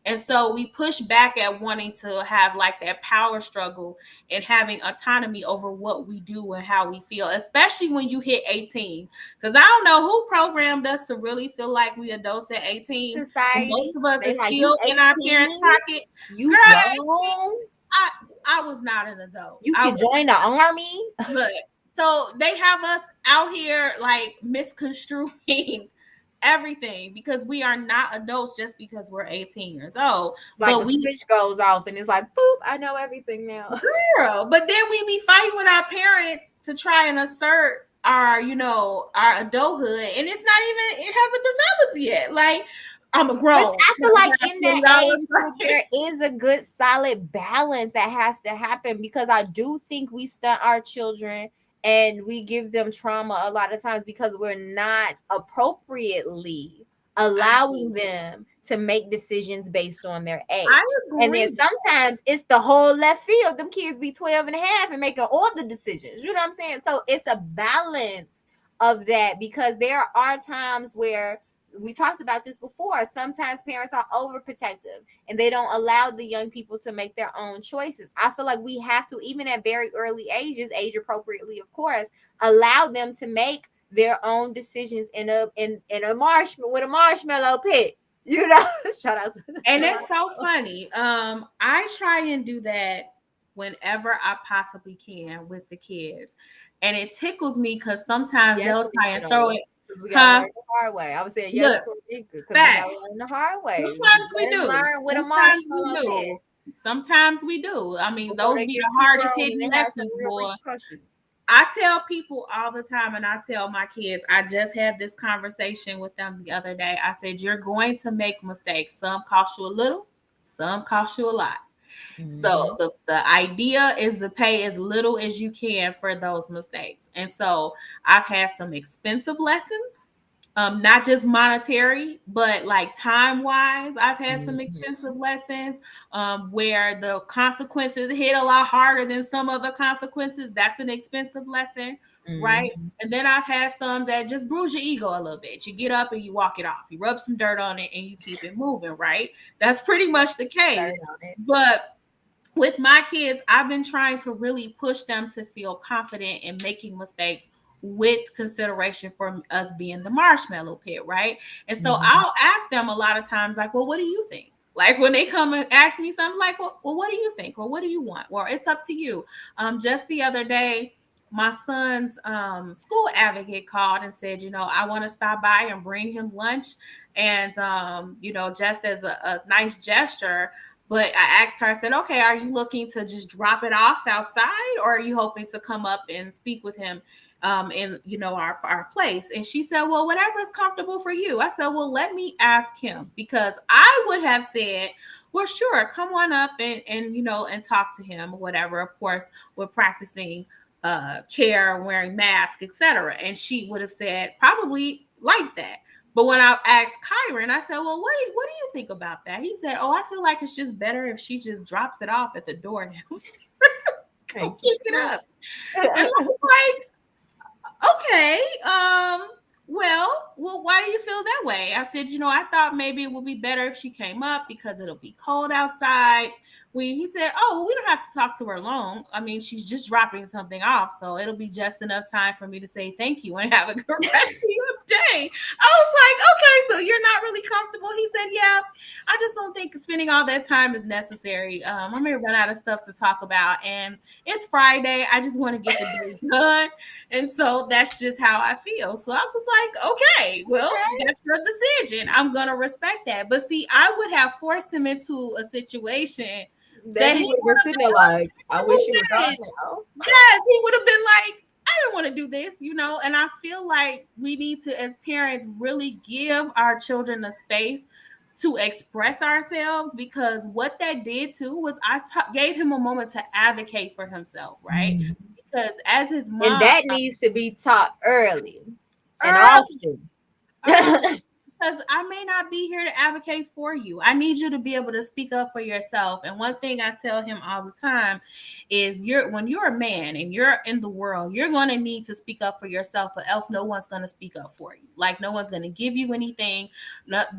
And so we push back at wanting to have like that power struggle and having autonomy over what we do and how we feel, especially when you hit 18. Because I don't know who programmed us to really feel like we adults at 18. And most Society, of us they is like still you in our parents' 18, pocket. you Girl, grown, I, I was not an adult. you I can was join the army. look. So they have us out here like misconstruing everything because we are not adults just because we're 18 years old. Like But the we switch goes off and it's like, boop, I know everything now. girl, but then we be fighting with our parents to try and assert our adulthood, and it's not even it hasn't developed yet. Like I'm a But grown. I feel like in that age group, $40. there is a good solid balance that has to happen because I do think we stunt our children and we give them trauma a lot of times because we're not appropriately I allowing do. them to make decisions based on their I age. And then agree. sometimes it's the whole left field. Them kids be 12 and a half and making all the decisions. You know what I'm saying? So it's a balance of that because there are times where we talked about this before. Sometimes parents are overprotective and they don't allow the young people to make their own choices. I feel like we have to, even at very early ages, age appropriately, of course, allow them to make their own decisions in a marshmallow with a marshmallow pit. You know, shout out to And it's so funny. I try and do that whenever I possibly can with the kids. And it tickles me because sometimes yes, they'll try and throw it, because we gotta huh? learn the hard way. I would say yes Look, because we gotta facts. learn the hard way. Sometimes we Let them do. learn with a Sometimes we marshmallow pit do. Sometimes we do. I mean, before those they be get the too hardest grown and hitting they have some lessons, real boy. repercussions. I tell people all the time, and I tell my kids, I just had this conversation with them the other day. I said, you're going to make mistakes. Some cost you a little, some cost you a lot. So Mm-hmm. the idea is to pay as little as you can for those mistakes. And so I've had some expensive lessons, not just monetary, but like time wise. I've had some Mm-hmm. expensive lessons where the consequences hit a lot harder than some other consequences. That's an expensive lesson, right? Mm-hmm. And then I've had some that just bruise your ego a little bit. You get up and you walk it off. You rub some dirt on it and you keep it moving, right? That's pretty much the case. Dirt on it. But with my kids, I've been trying to really push them to feel confident in making mistakes with consideration for us being the marshmallow pit, right? And so Mm-hmm. I'll ask them a lot of times, like, well, what do you think? Like when they come and ask me something, like, well, what do you think? Or what do you want? Well, it's up to you. Just the other day, my son's school advocate called and said, I want to stop by and bring him lunch. And, just as a nice gesture. But I asked her, I said, okay, are you looking to just drop it off outside, or are you hoping to come up and speak with him in our place? And she said, well, whatever is comfortable for you. I said, well, let me ask him, because I would have said, well, sure, come on up and talk to him or whatever. Of course, we're practicing care, wearing masks, etc. And she would have said probably like that. But when I asked Kyron, I said, well, what do you think about that? He said, oh, I feel like it's just better if she just drops it off at the door now. Go pick it up. And I was like, okay, well, why do you feel that way? I said, I thought maybe it would be better if she came up because it'll be cold outside. He said, oh, well, we don't have to talk to her long. I mean, she's just dropping something off, so it'll be just enough time for me to say thank you and have a good rest of your day. I was like, okay, so you're not really comfortable? He said, yeah, I just don't think spending all that time is necessary. I'm going to run out of stuff to talk about, and it's Friday. I just want to get the day done. And so that's just how I feel. So I was like, okay, well, that's your decision. I'm going to respect that. But see, I would have forced him into a situation that he would have been sitting there like, I wish he was gone now. Yes, he would have been like, I didn't want to do this, and I feel like we need to, as parents, really give our children a space to express ourselves, because what that did too was gave him a moment to advocate for himself, right? Mm-hmm. Because as his mom, and that needs to be taught early and often. Because I may not be here to advocate for you. I need you to be able to speak up for yourself. And one thing I tell him all the time is when you're a man and you're in the world, you're going to need to speak up for yourself, or else no one's going to speak up for you. Like no one's going to give you anything.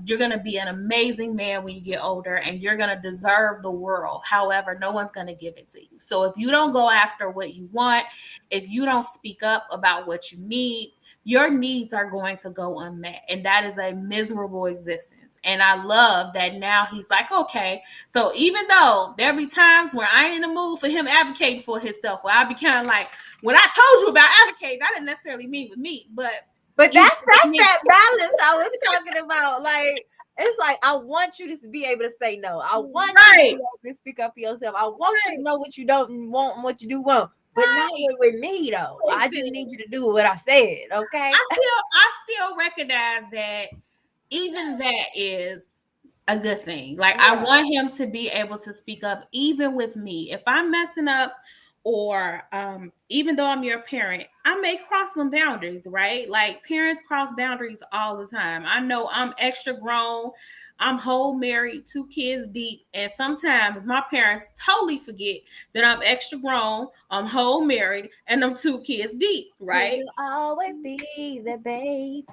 You're going to be an amazing man when you get older, and you're going to deserve the world. However, no one's going to give it to you. So if you don't go after what you want, if you don't speak up about what you need, your needs are going to go unmet. And that is a miserable existence. And I love that now he's like, okay, so even though there'll be times where I ain't in the mood for him advocating for himself, where I'll be kind of like, when I told you about advocating, I didn't necessarily mean with me, but that's that balance I was talking about. Like, it's like, I want you to be able to say no. I want you to be able to speak up for yourself. I want you to know what you don't want and what you do want. But not with me though. I just need you to do what I said, okay? I still recognize that even that is a good thing. Like I want him to be able to speak up even with me. If I'm messing up, or even though I'm your parent, I may cross some boundaries, right? Like parents cross boundaries all the time. I know I'm extra grown. I'm whole married, 2 kids deep. And sometimes my parents totally forget that I'm extra grown, I'm whole married, and I'm 2 kids deep, right? You'll always be the baby.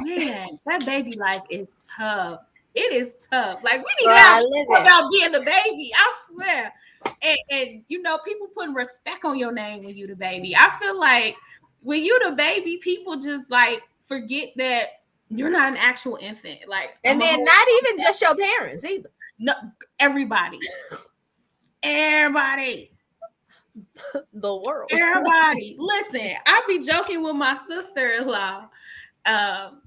Man, that baby life is tough. It is tough. Like we need to have about being the baby. I swear. And people putting respect on your name when you the baby. I feel like when you the baby, people just like forget that you're not an actual infant. Like, and then not even just your parents either. No, everybody. The world. Everybody. Listen, I be joking with my sister-in-law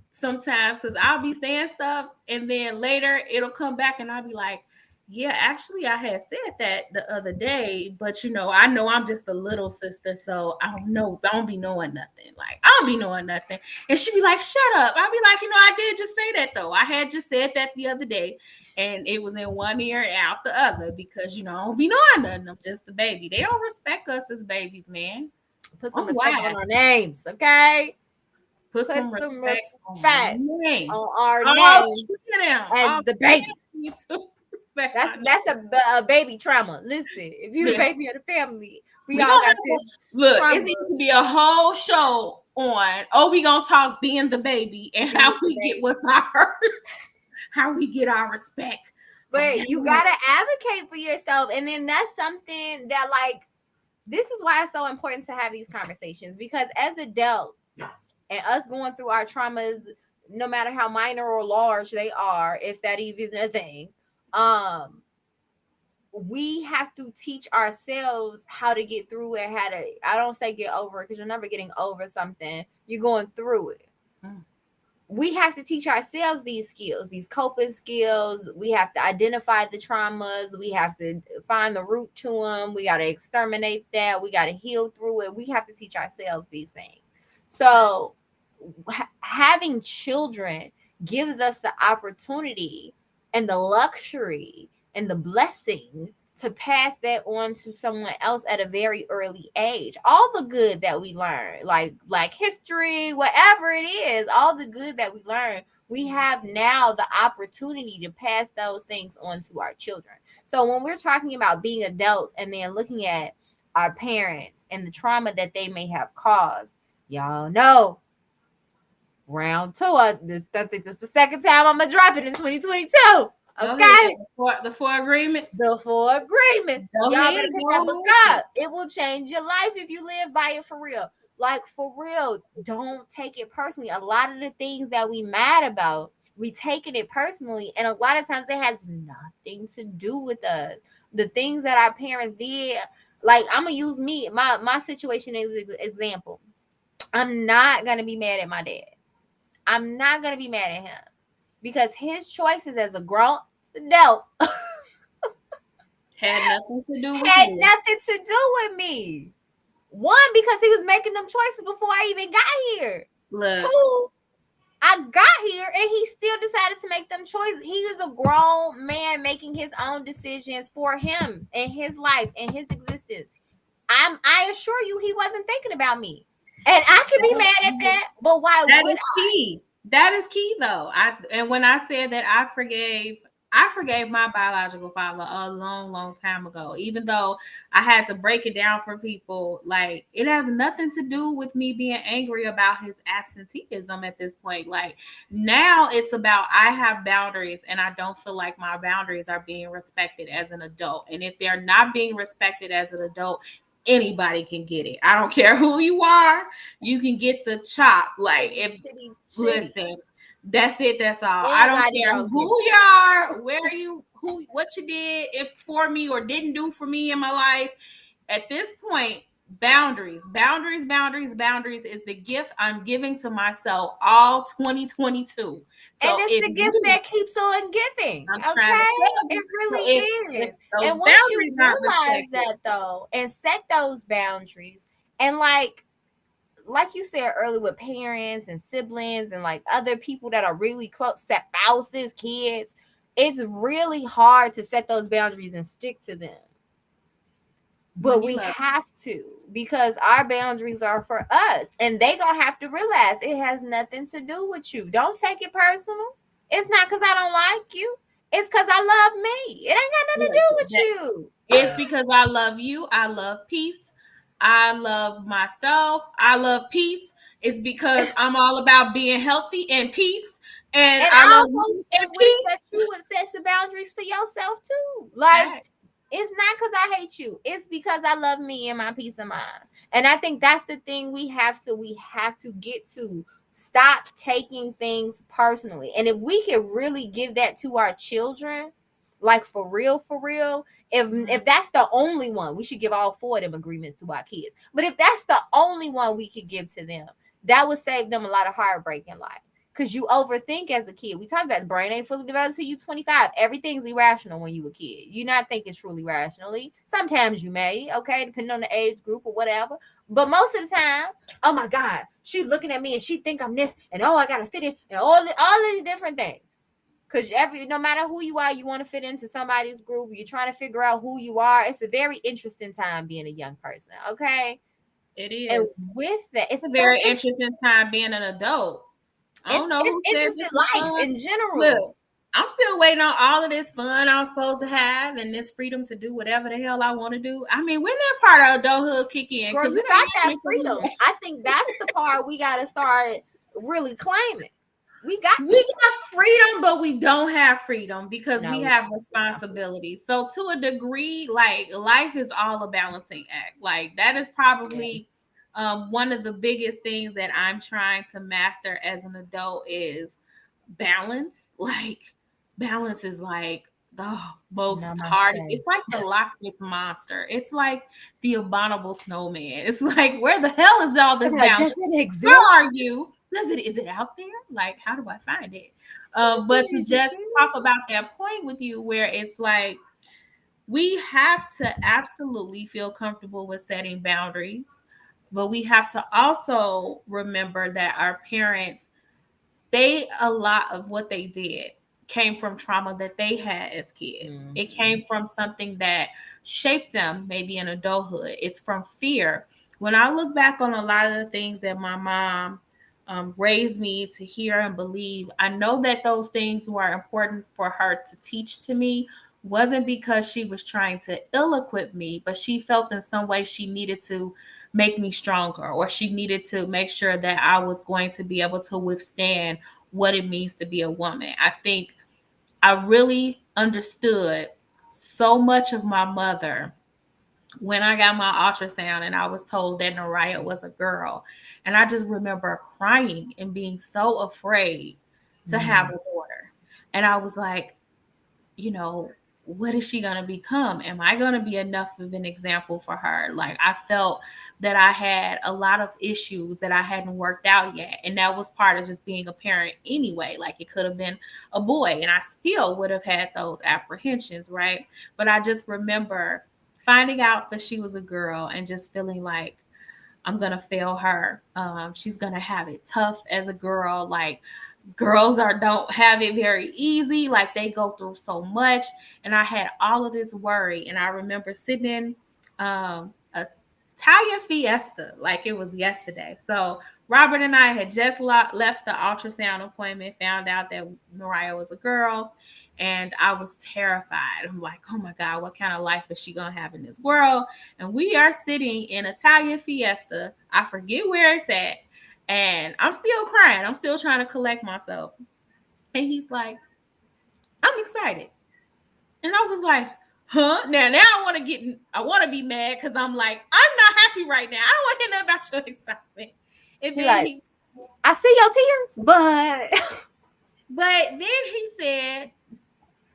sometimes, because I'll be saying stuff and then later it'll come back and I'll be like, yeah, actually I had said that the other day, but I know I'm just a little sister, so I don't be knowing nothing. Like, I don't be knowing nothing. And she'd be like, shut up. I'll be like, I did just say that though. I had just said that the other day, and it was in one ear and out the other, because I don't be knowing nothing. I'm just a baby. They don't respect us as babies, man. Put some respect on our names, okay? Put some respect on our names as the babies. That's a baby trauma. Listen, if you're the baby of the family, we all got this. Look, it needs to be a whole show on. We gonna talk being the baby and how we get what's ours, how we get our respect. But you gotta advocate for yourself, and then that's something that, like, this is why it's so important to have these conversations, because as adults and us going through our traumas, no matter how minor or large they are, if that even is a thing. um we have to teach ourselves how to get through it, how to, I don't say get over it, because you're never getting over something, you're going through it. Mm. We have to teach ourselves these skills, these coping skills. We have to identify the traumas. We have to find the root to them. We got to exterminate that. We got to heal through it. We have to teach ourselves these things. So, having children gives us the opportunity and the luxury and the blessing to pass that on to someone else at a very early age. All the good that we learn, like Black history, whatever it is, all the good that we learn, we have now the opportunity to pass those things on to our children. So when we're talking about being adults and then looking at our parents and the trauma that they may have caused, y'all know round two. I think this is the second time I'm gonna drop it in 2022. Go ahead. Okay. The four agreements. The four agreements. Go Y'all ahead. better pick that book up. It will change your life if you live by it for real. Like for real, don't take it personally. A lot of the things that we mad about, we taking it personally, and a lot of times it has nothing to do with us. The things that our parents did, like I'm gonna use me, my situation as an example. I'm not gonna be mad at my dad. I'm not gonna be mad at him because his choices as a grown adult Had nothing to do with had you. nothing to do with me. One, because he was making them choices before I even got here. Look, Two, I got here and he still decided to make them choices. He is a grown man making his own decisions for him and his life and his existence. I assure you he wasn't thinking about me. And I could be mad at that, but why that would is key. That is key though. And when I said that I forgave my biological father a long, long time ago. Even though I had to break it down for people, like it has nothing to do with me being angry about his absenteeism at this point. Like now it's about I have boundaries and I don't feel like my boundaries are being respected as an adult. And if they're not being respected as an adult, anybody can get it. I don't care who you are, you can get the chop. Like if shitty, shitty. listen, that's it, that's all. I don't Anybody care gonna who get you are, where you who what you did if for me or didn't do for me in my life. At this point, boundaries is the gift I'm giving to myself all 2022. And So it's if the gift you that keeps on giving. I'm trying to Okay? tell It you, so really if is. those And once you boundaries aren't realize respected, that though and set those boundaries and like you said earlier with parents and siblings and like other people that are really close, spouses, kids, it's really hard to set those boundaries and stick to them. when But you we love have to because our boundaries are for us and they gonna have to realize it has nothing to do with you. Don't take it personal. It's not because I don't like you, it's because I love me. It ain't got nothing to listen, do with you. it's because I love you. I love peace. I love myself. I love peace. It's because I'm all about being healthy and peace. And And I I love also you and wish that peace. you would set some boundaries for yourself too. Like, Hey, it's not because I hate you. It's because I love me and my peace of mind. And I think that's the thing we have to get to. Stop taking things personally. And if we can really give that to our children, like for real, if that's the only one, we should give all four of them agreements to our kids. But if that's the only one we could give to them, that would save them a lot of heartbreak in life. Because you overthink as a kid. We talked about the brain ain't fully developed till you 25. Everything's irrational when you a kid. You're not thinking truly rationally. Sometimes you may, okay, depending on the age group or whatever. But most of the time, oh my God, she's looking at me and she think I'm this, and oh, I gotta fit in, and all these different things. Because no matter who you are, you want to fit into somebody's group. You're trying to figure out who you are. It's a very interesting time being a young person, okay? it And is. with that, it's It's a so very interesting. interesting time being an adult. I don't know It's who said interesting this is life fun. in Look, general. I'm still waiting on all of this fun I'm supposed to have and this freedom to do whatever the hell I want to do. I mean, when that part of adulthood kick in? Girl, Because you it ain't got that happening for me freedom. yet. I think that's the part we got to start really claiming. We got We this. have freedom, but we don't have freedom because we No, have responsibilities. So to a degree, like life is all a balancing act. Like that is yeah. probably one of the biggest things that I'm trying to master as an adult is balance. Like balance is like the most hardest. Namaste. It's like the Loch Ness monster. It's like the abominable snowman. It's like, where the hell is all I'm this like, bounce? does it Where exist? are you? Is it out there? Like, how do I find it? Does But to it just talk exist? about that point with you, where it's like we have to absolutely feel comfortable with setting boundaries, but we have to also remember that our parents, they, a lot of what they did came from trauma that they had as kids. It came from something that shaped them maybe in adulthood. It's from fear. When I look back on a lot of the things that my mom raised me to hear and believe, I know that those things were important for her to teach to me. Wasn't because she was trying to ill equip me, but she felt in some way she needed to make me stronger, or she needed to make sure that I was going to be able to withstand what it means to be a woman. I think I really understood so much of my mother when I got my ultrasound and I was told that Naraya was a girl. And I just remember crying and being so afraid to have a daughter. And I was like, you know, what is she going to become? Am I going to be enough of an example for her? Like, I felt that I had a lot of issues that I hadn't worked out yet. And that was part of just being a parent anyway. Like, it could have been a boy, and I still would have had those apprehensions, right? But I just remember finding out that she was a girl and just feeling like, I'm gonna fail her. She's gonna have it tough as a girl. Like, girls don't have it very easy. Like, they go through so much. And I had all of this worry. And I remember sitting in a Italian fiesta like it was yesterday. So Robert and I had just left the ultrasound appointment, found out that Mariah was a girl, and I was terrified. I'm like, oh my God, what kind of life is she gonna have in this world? And we are sitting in Italian fiesta. I forget where it's at, and I'm still crying. I'm still trying to collect myself. And he's like, I'm excited. And I was like, huh? Now I want to be mad because I'm like, I'm not happy right now. I don't want to hear nothing about your excitement. And He then like, I see your tears, but then he said,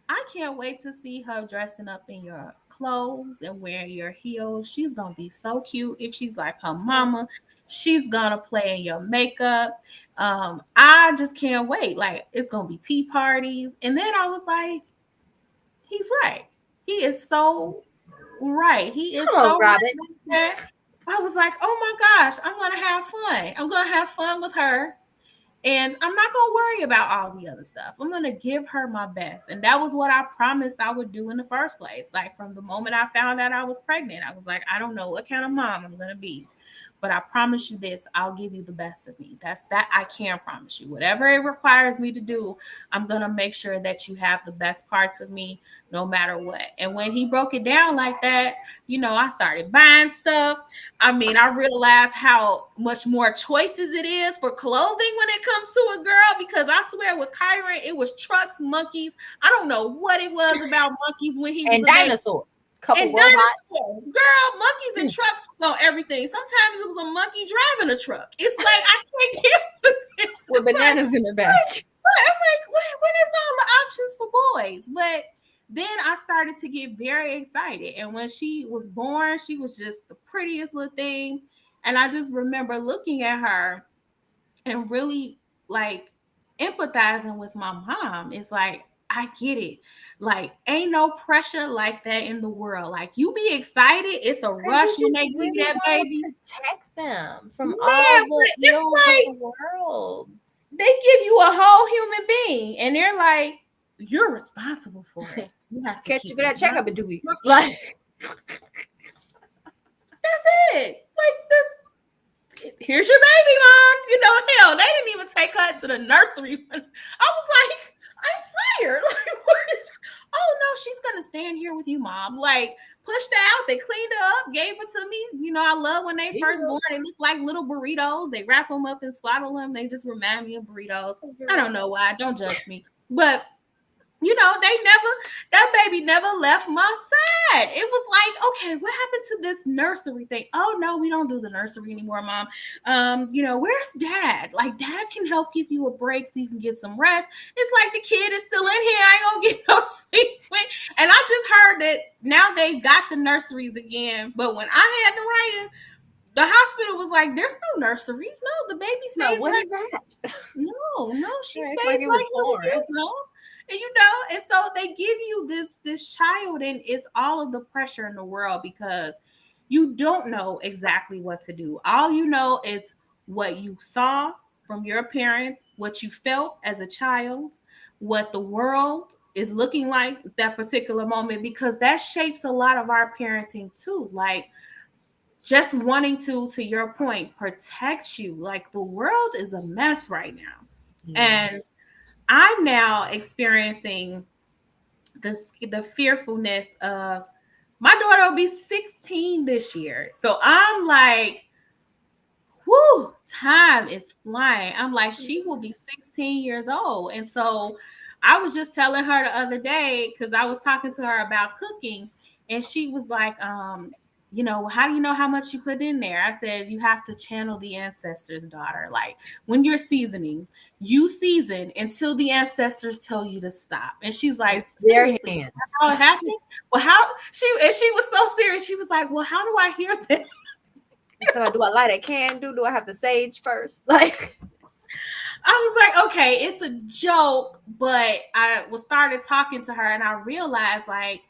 I can't wait to see her dressing up in your clothes and wearing your heels. She's gonna be so cute if she's like her mama. She's gonna play in your makeup. I just can't wait. Like, it's gonna be tea parties. And then I was like, he's right. He is so right. He is come so on, right Robin. with that. I was like, oh my gosh, I'm gonna have fun. I'm gonna have fun with her. And I'm not going to worry about all the other stuff. I'm going to give her my best. And that was what I promised I would do in the first place. Like, from the moment I found out I was pregnant, I was like, I don't know what kind of mom I'm going to be. But I promise you this, I'll give you the best of me. That's that I can promise you. Whatever it requires me to do, I'm going to make sure that you have the best parts of me no matter what. And when he broke it down like that, I started buying stuff. I mean, I realized how much more choices it is for clothing when it comes to a girl, because I swear with Kyron, it was trucks, monkeys. I don't know what it was about monkeys when he was And a baby. dinosaurs. Couple And robots. dinosaurs, girl, monkeys and trucks know everything. Sometimes it was a monkey driving a truck. It's like, I can't deal with this. With It's like, bananas in the back. I'm like, when is all the options for boys? But then I started to get very excited. And when she was born, she was just the prettiest little thing. And I just remember looking at her and really, like, empathizing with my mom. It's like, I get it. Like, ain't no pressure like that in the world. Like, you be excited. It's a Because rush you when just they give you really that want baby. to protect them from all Man, the but it's ills of like the world. they give you a whole human being and they're like, you're responsible for it. You have to Catch you keep for it that checkup in around. 2 weeks. Like, that's it. Like, this, here's your baby, mom. Hell, they didn't even take her to the nursery. I was like, I'm tired. Like, oh no, she's gonna stand here with you, mom. Like, pushed her out. They cleaned her up, gave it to me. I love when they first born. They look like little burritos. They wrap them up and swaddle them. They just remind me of burritos. I don't know why. Don't judge me. But that baby never left my side. It was like, okay, what happened to this nursery thing? Oh no, we don't do the nursery anymore, mom. Where's dad? Like, dad can help give you a break so you can get some rest. It's like the kid is still in here. I ain't gonna get no sleep. And I just heard that now they've got the nurseries again. But when I had Ryan, the hospital was like, there's no nursery. No, the baby No, stays what right. is that? No, she It's stays like it was right here with foreign. you, no. And so they give you this child, and it's all of the pressure in the world because you don't know exactly what to do. All you know is what you saw from your parents, what you felt as a child, what the world is looking like at that particular moment, because that shapes a lot of our parenting too. Like, just wanting to your point, protect you. Like, the world is a mess right now. Yeah. And I'm now experiencing the fearfulness of my daughter will be 16 this year. So I'm like, whoo, time is flying. I'm like, she will be 16 years old. And so I was just telling her the other day, because I was talking to her about cooking, and she was like, how do you know how much you put in there? I said, you have to channel the ancestors, daughter. Like, when you're seasoning, you season until the ancestors tell you to stop. And she's like, It's their seriously, hands. how it happened? Well, how she was so serious. She was like, well, how do I hear that? So do I light a candle? Do I have to sage first? Like, I was like, okay, it's a joke, but I was started talking to her, and I realized, like,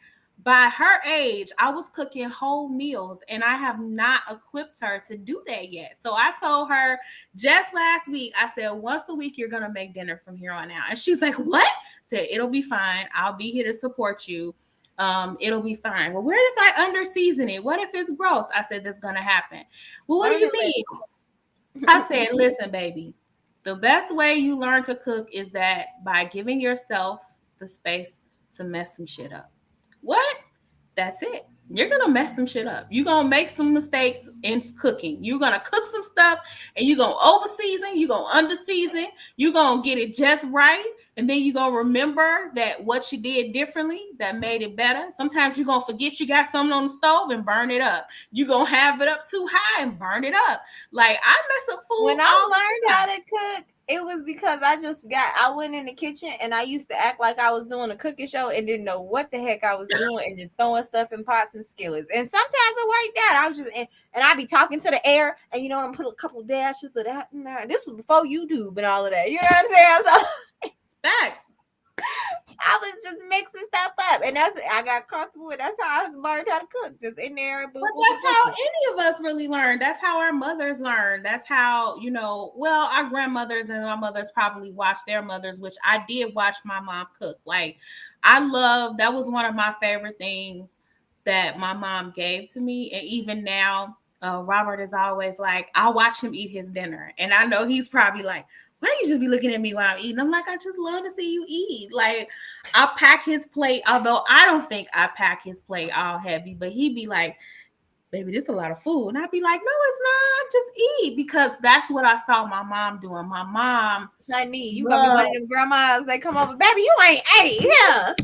by her age, I was cooking whole meals, and I have not equipped her to do that yet. So I told her just last week, I said, once a week, you're going to make dinner from here on out. And she's like, what? I said, it'll be fine. I'll be here to support you. It'll be fine. Well, what if I under season it? What if it's gross? I said, that's going to happen. Well, what do learn you it, mean? I said, listen, baby, the best way you learn to cook is that by giving yourself the space to mess some shit up. What? That's it. You're gonna mess some shit up. You're gonna make some mistakes in cooking. You're gonna cook some stuff, and you're gonna over season, you're gonna under season, you're gonna get it just right, and then you're gonna remember that what you did differently that made it better. Sometimes you're gonna forget you got something on the stove and burn it up. You're gonna have it up too high and burn it up. Like, I mess up food when I all learned the how time. to cook, it was because I went in the kitchen and I used to act like I was doing a cooking show and didn't know what the heck I was doing and just throwing stuff in pots and skillets. And sometimes it worked out. I was just and I'd be talking to the air, and I'm put a couple dashes of that in there. This was before YouTube and all of that. You know what I'm saying? So Facts. I was just mixing stuff up, and I got comfortable with. That's how I learned how to cook, just in there and boop But boop boop that's how boop. any of us really learn. That's how our mothers learn. That's how, our grandmothers and our mothers probably watched their mothers, which I did watch my mom cook. Like, that was one of my favorite things that my mom gave to me. And even now, Robert is always like, I'll watch him eat his dinner. And I know he's probably like, why you just be looking at me while I'm eating? I'm like, I just love to see you eat. Like, I'll pack his plate, although I don't think I pack his plate all heavy, but he'd be like, baby, this is a lot of food. And I'd be like, no, it's not. Just eat. Because that's what I saw my mom doing. My mom Honey, you gonna be one loved of them grandmas. They come over, baby. You ain't ate. Yeah.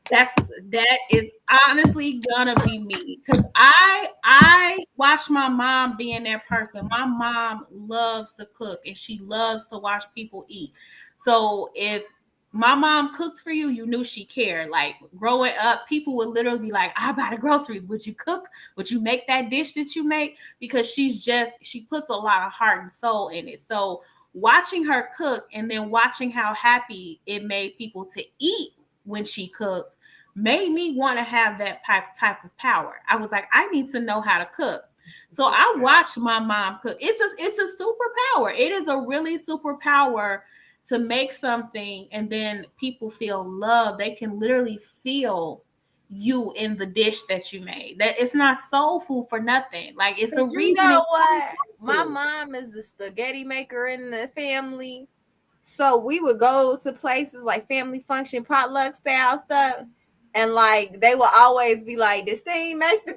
that is honestly gonna be me. Because I watch my mom being that person. My mom loves to cook, and she loves to watch people eat. So if my mom cooked for you, you knew she cared. Like, growing up, people would literally be like, I buy the groceries. Would you cook? Would you make that dish that you make? Because she puts a lot of heart and soul in it. So watching her cook, and then watching how happy it made people to eat when she cooked, made me want to have that type of power. I was like, I need to know how to cook. So I watched my mom cook. It's a superpower. It is a really superpower to make something, and then people feel love. They can literally feel you in the dish that you made. That it's not soul food for nothing. Like, it's a Cause you reason know it's what? My soul food. mom is the spaghetti maker in the family. So we would go to places like family function, potluck style stuff. And like they will always be like, this thing make the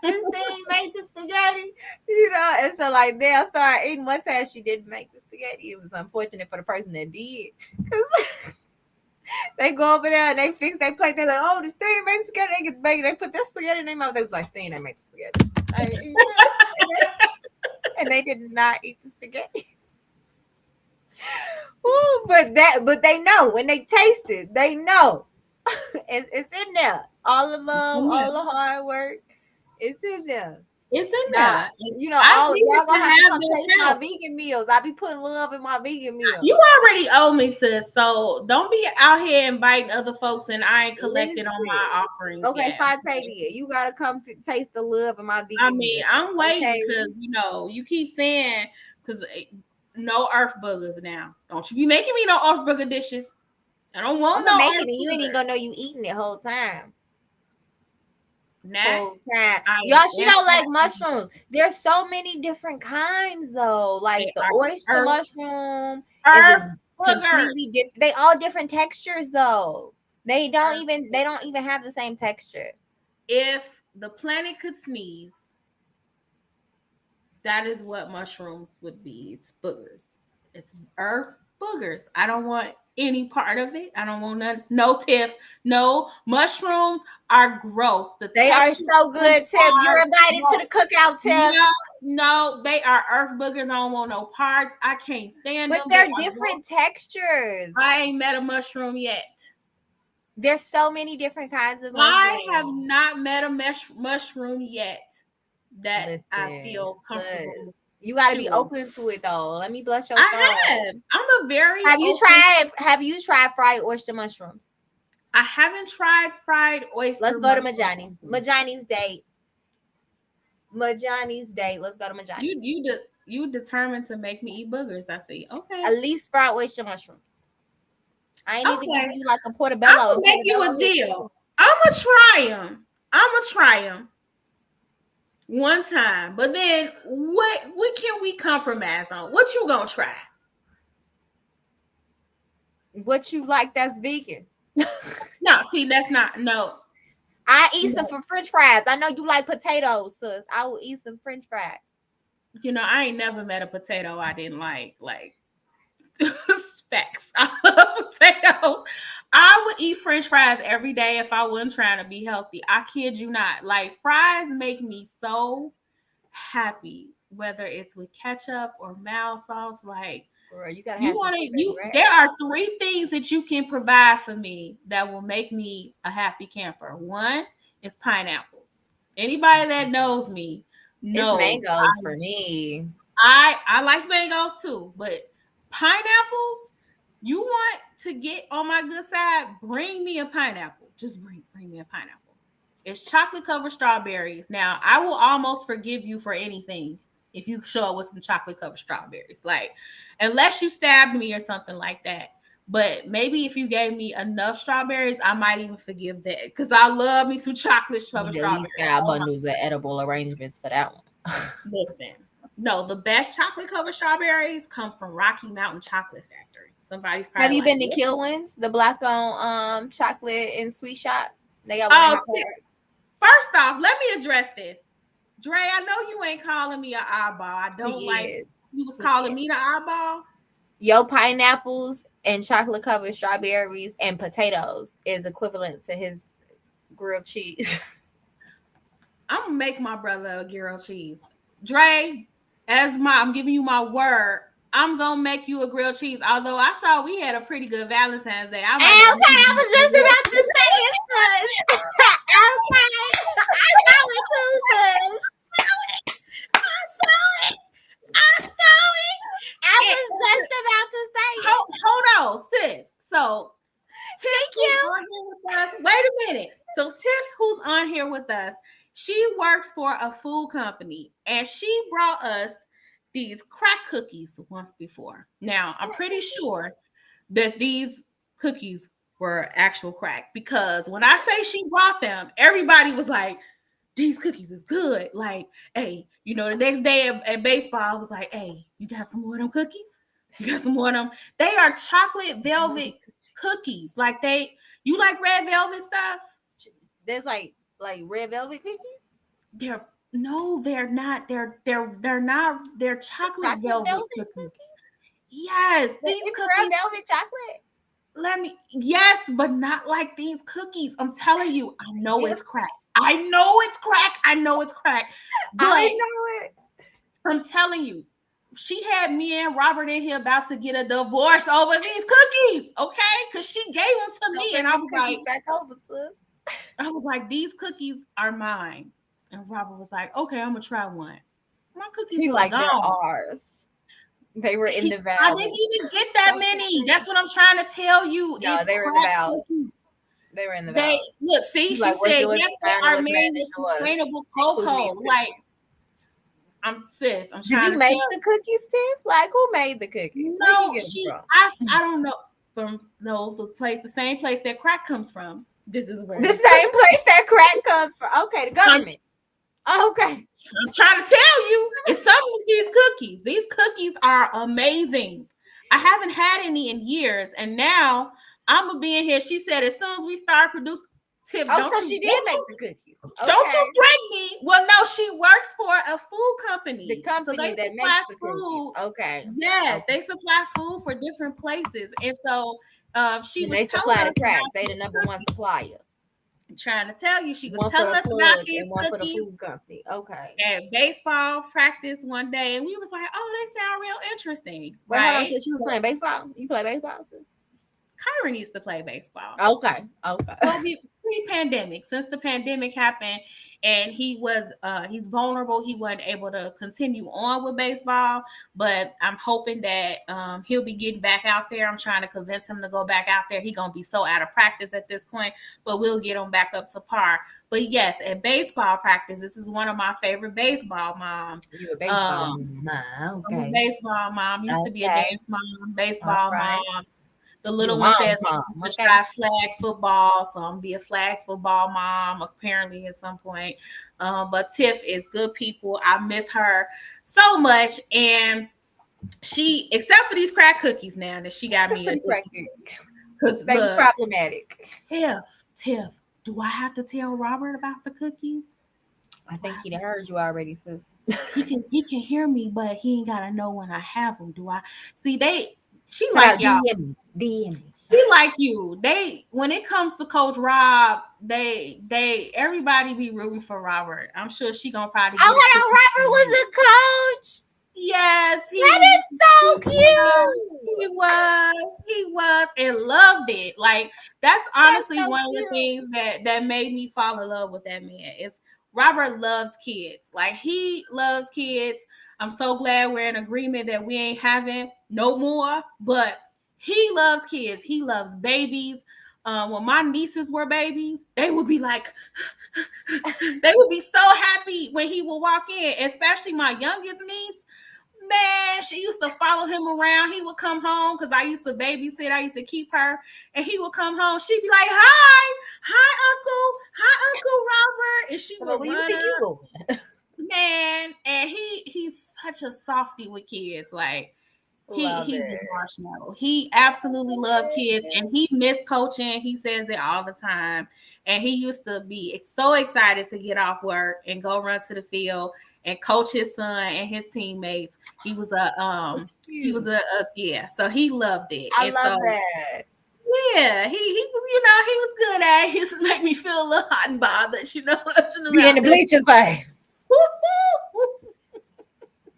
this thing make the spaghetti, and so like they'll start eating. One time she didn't make the spaghetti. It was unfortunate for the person that did. Cause They go over there and they fix their plate. They're like, oh, the steam makes spaghetti. They get bacon. They put that spaghetti in their mouth. They was like, steam, they make the spaghetti. And they did not eat the spaghetti. Ooh, but they know when they taste it, they know it's in there. All the love, all the hard work, it's in there. It's in Now, there. And I all needed y'all to gonna have to have come this taste my help. vegan meals. I be putting love in my vegan meals. You already owe me, sis. So don't be out here inviting other folks and I ain't collected on Listen, my offerings okay, yet. Sartadia, you gotta come taste the love in my I vegan mean, meals. I'm waiting Okay, because you keep saying because no earth boogers now. Don't you be making me no earth booger dishes. I don't I'm want gonna no make it, earth and you ain't even booger. gonna know you eating it whole time. Nah, Whole time. I Y'all, she am don't like definitely. mushrooms. There's so many different kinds though. Like They the are oyster earth mushroom is a earth completely boogers. different. They all different textures though. Earth. They don't even have the same texture. If the planet could sneeze, that is what mushrooms would be. It's boogers. It's earth boogers. I don't want any part of it. I don't want none. No tiff. No mushrooms are gross. The They are texture so of them good, Tiff. You're are invited to gross. the cookout, Tiff. No, no, they are earth boogers. I don't want no parts. I can't stand But them. They they're are gross. different textures. I ain't met a mushroom yet. There's so many different kinds of I have mushrooms. not met a mushroom yet that I Listen, feel sis, comfortable you got to be chewing. open to it though. Let me bless your I soul. have. I'm a very open. Have you tried fried oyster mushrooms? I haven't tried fried Let's oyster go to mushrooms. Majani's. Majani's date. Majani's date. Let's go to You Majani's. you de- you determined to make me eat boogers. I see. Okay. At least fried oyster mushrooms. I ain't even Okay. giving you like a I'm portobello gonna and make you portobello a hit deal. too. I'm gonna try them. I'm gonna try them one time. But then what can we compromise on? What you gonna try? What you like that's vegan? No, see, that's not no. I eat some No. for French fries. I know you like potatoes, sis. I will eat some French fries. I ain't never met a potato I didn't like. Like specs. I love potatoes. I would eat French fries every day if I wasn't trying to be healthy. I kid you not. Like fries make me so happy, whether it's with ketchup or mild sauce. Like Girl, you gotta you have some want to sweet baby you. There rats. are three things that you can provide for me that will make me a happy camper. One is pineapples. Anybody that knows me It's knows mangoes for me. I like mangoes too, but pineapples, you want to get on my good side, bring me a pineapple. Just bring me a pineapple. It's chocolate covered strawberries. Now, I will almost forgive you for anything if you show up with some chocolate covered strawberries. Like, unless you stabbed me or something like that. But maybe if you gave me enough strawberries, I might even forgive that because I love me some chocolate covered Need at least strawberries. got Oh my bundles of edible arrangements for that one. Listen, no, the best chocolate covered strawberries come from Rocky Mountain Chocolate Factory. Somebody's Have probably you like, been to what? Kilwins, the black on chocolate and sweet shop? They got one in Oh, Hot Park. first off, let me address this. Dre, I know you ain't calling me an eyeball. I don't He like is. you was He calling is. me the eyeball. Yo, pineapples and chocolate covered strawberries and potatoes is equivalent to his grilled cheese. I'm gonna make my brother a grilled cheese. Dre, I'm giving you my word. I'm gonna make you a grilled cheese. Although I saw we had a pretty good Valentine's Day, I might Okay, as well give I you was a just grilled about to say it, sis. Okay, I know it too, sis. I saw it. I saw I it. was just about to say it. Hold on, sis. So Tiff, She who's cute. on here with us. Wait a minute. So Tiff, who's on here with us, she works for a food company, and she brought us these crack cookies once before. Now, I'm pretty sure that these cookies were actual crack because when I say she brought them, everybody was like, these cookies is good. Like, hey, the next day at baseball, I was like, hey, you got some more of them cookies? You got some more of them? They are chocolate velvet cookies. You like red velvet stuff? There's like red velvet cookies, They're no, they're not. They're not. They're chocolate chocolate velvet velvet cookies. cookies. Yes, these It's red cookies. velvet chocolate. Yes, but not like these cookies. I'm telling you, I know If it's crack. I know it's crack. I know it's crack. I But know it. I'm telling you, she had me and Robert in here about to get a divorce over these cookies, okay? Because she gave them to Don't me, and bring them cookies back over, sis. I was like, these cookies are mine. And Robert was like, okay, I'm gonna try one. My cookies He was like they're gone. ours. They were in the I didn't vows. even get that Don't you many. think? That's what I'm trying to tell you. No, It's they were in the crack vows. cookies. They were in the They vows. look, see, You she like what's said, yours yes, is they mine and are what's made mine with is yours. sustainable Including cocoa. these Like, cookies. I'm Did trying you to make tell the cookies, Tiff? Like who made the cookies? Where you no, get them from? I don't know from no the same place that crack comes from. This is where The these same cookies. place that crack comes from. Okay, the I'm, government. Okay. I'm trying to tell you, it's something with these cookies. These cookies are amazing. I haven't had any in years, and now I'm gonna be in here. She said as soon as we start producing, Tiff, Oh, so she did make the cookies. don't Okay. you threaten me. Well, no, she works for a food The company, so company they that makes supply the cookies. food. Okay. Yes, Okay. they supply food for different places, and so she And was they telling supply the us crack. about They the these number one cookies. supplier. I'm trying to tell you, she was One for telling the us about plug these and one for the cookies food company. Okay. at baseball practice one day, and we was like, "Oh, they sound real interesting, Wait, hold on. right?" So she was playing baseball? You play baseball? Sis? Kyron used to play baseball. Okay. Okay. Well, pre-pandemic, since the pandemic happened, and he's vulnerable. He wasn't able to continue on with baseball, but I'm hoping that he'll be getting back out there. I'm trying to convince him to go back out there. He's gonna be so out of practice at this point, but we'll get him back up to par. But yes, at baseball practice, this is one of my favorite baseball moms. You a baseball Um, mom. I'm a Okay. baseball mom. Used to be a Okay. dance mom, All baseball right. mom. The You a little one says mom's he mom. wants to Okay. try flag football, so I'm gonna be a flag football mom apparently at some point. But Tiff is good people. I miss her so much, and she, except for these crack cookies, now that she got Except me for the addicted. crackers. Because They look, problematic. Tiff, do I have to tell Robert about the cookies? I Do I think have he to done heard you already, sis. he can hear me, but he ain't gotta know when I have them. Do I see they she Cut like out y'all. DM me. DM me. She like you. They when it comes to Coach Rob, they everybody be rooting for Robert. I'm sure she gonna probably Oh, get a hold on. cookie. Robert was a coach. Yes, That is so he cute. was, he was, and loved it. Like that's That's honestly so one of the cute. things that made me fall in love with that man. Is Robert loves kids. Like he loves kids. I'm so glad we're in agreement that we ain't having no more. But he loves kids. He loves babies. When my nieces were babies, they would be like, they would be so happy when he would walk in, especially my youngest niece. Man, she used to follow him around. He would come home because I used to babysit. I used to keep her, and he would come home. She'd be like, hi, Uncle Robert," and she So would where you run think you up, going? man. And he's such a softie with kids. Like Love he's a it. marshmallow. He absolutely loved kids, and he missed coaching. He says it all the time. And he used to be so excited to get off work and go run to the field and coach his son and his teammates. So He was cute. yeah. So he loved it, I and love so that. yeah, he was he was good at it. He used to make me feel a little hot and bothered, touching Be in around the this. bleachers, like,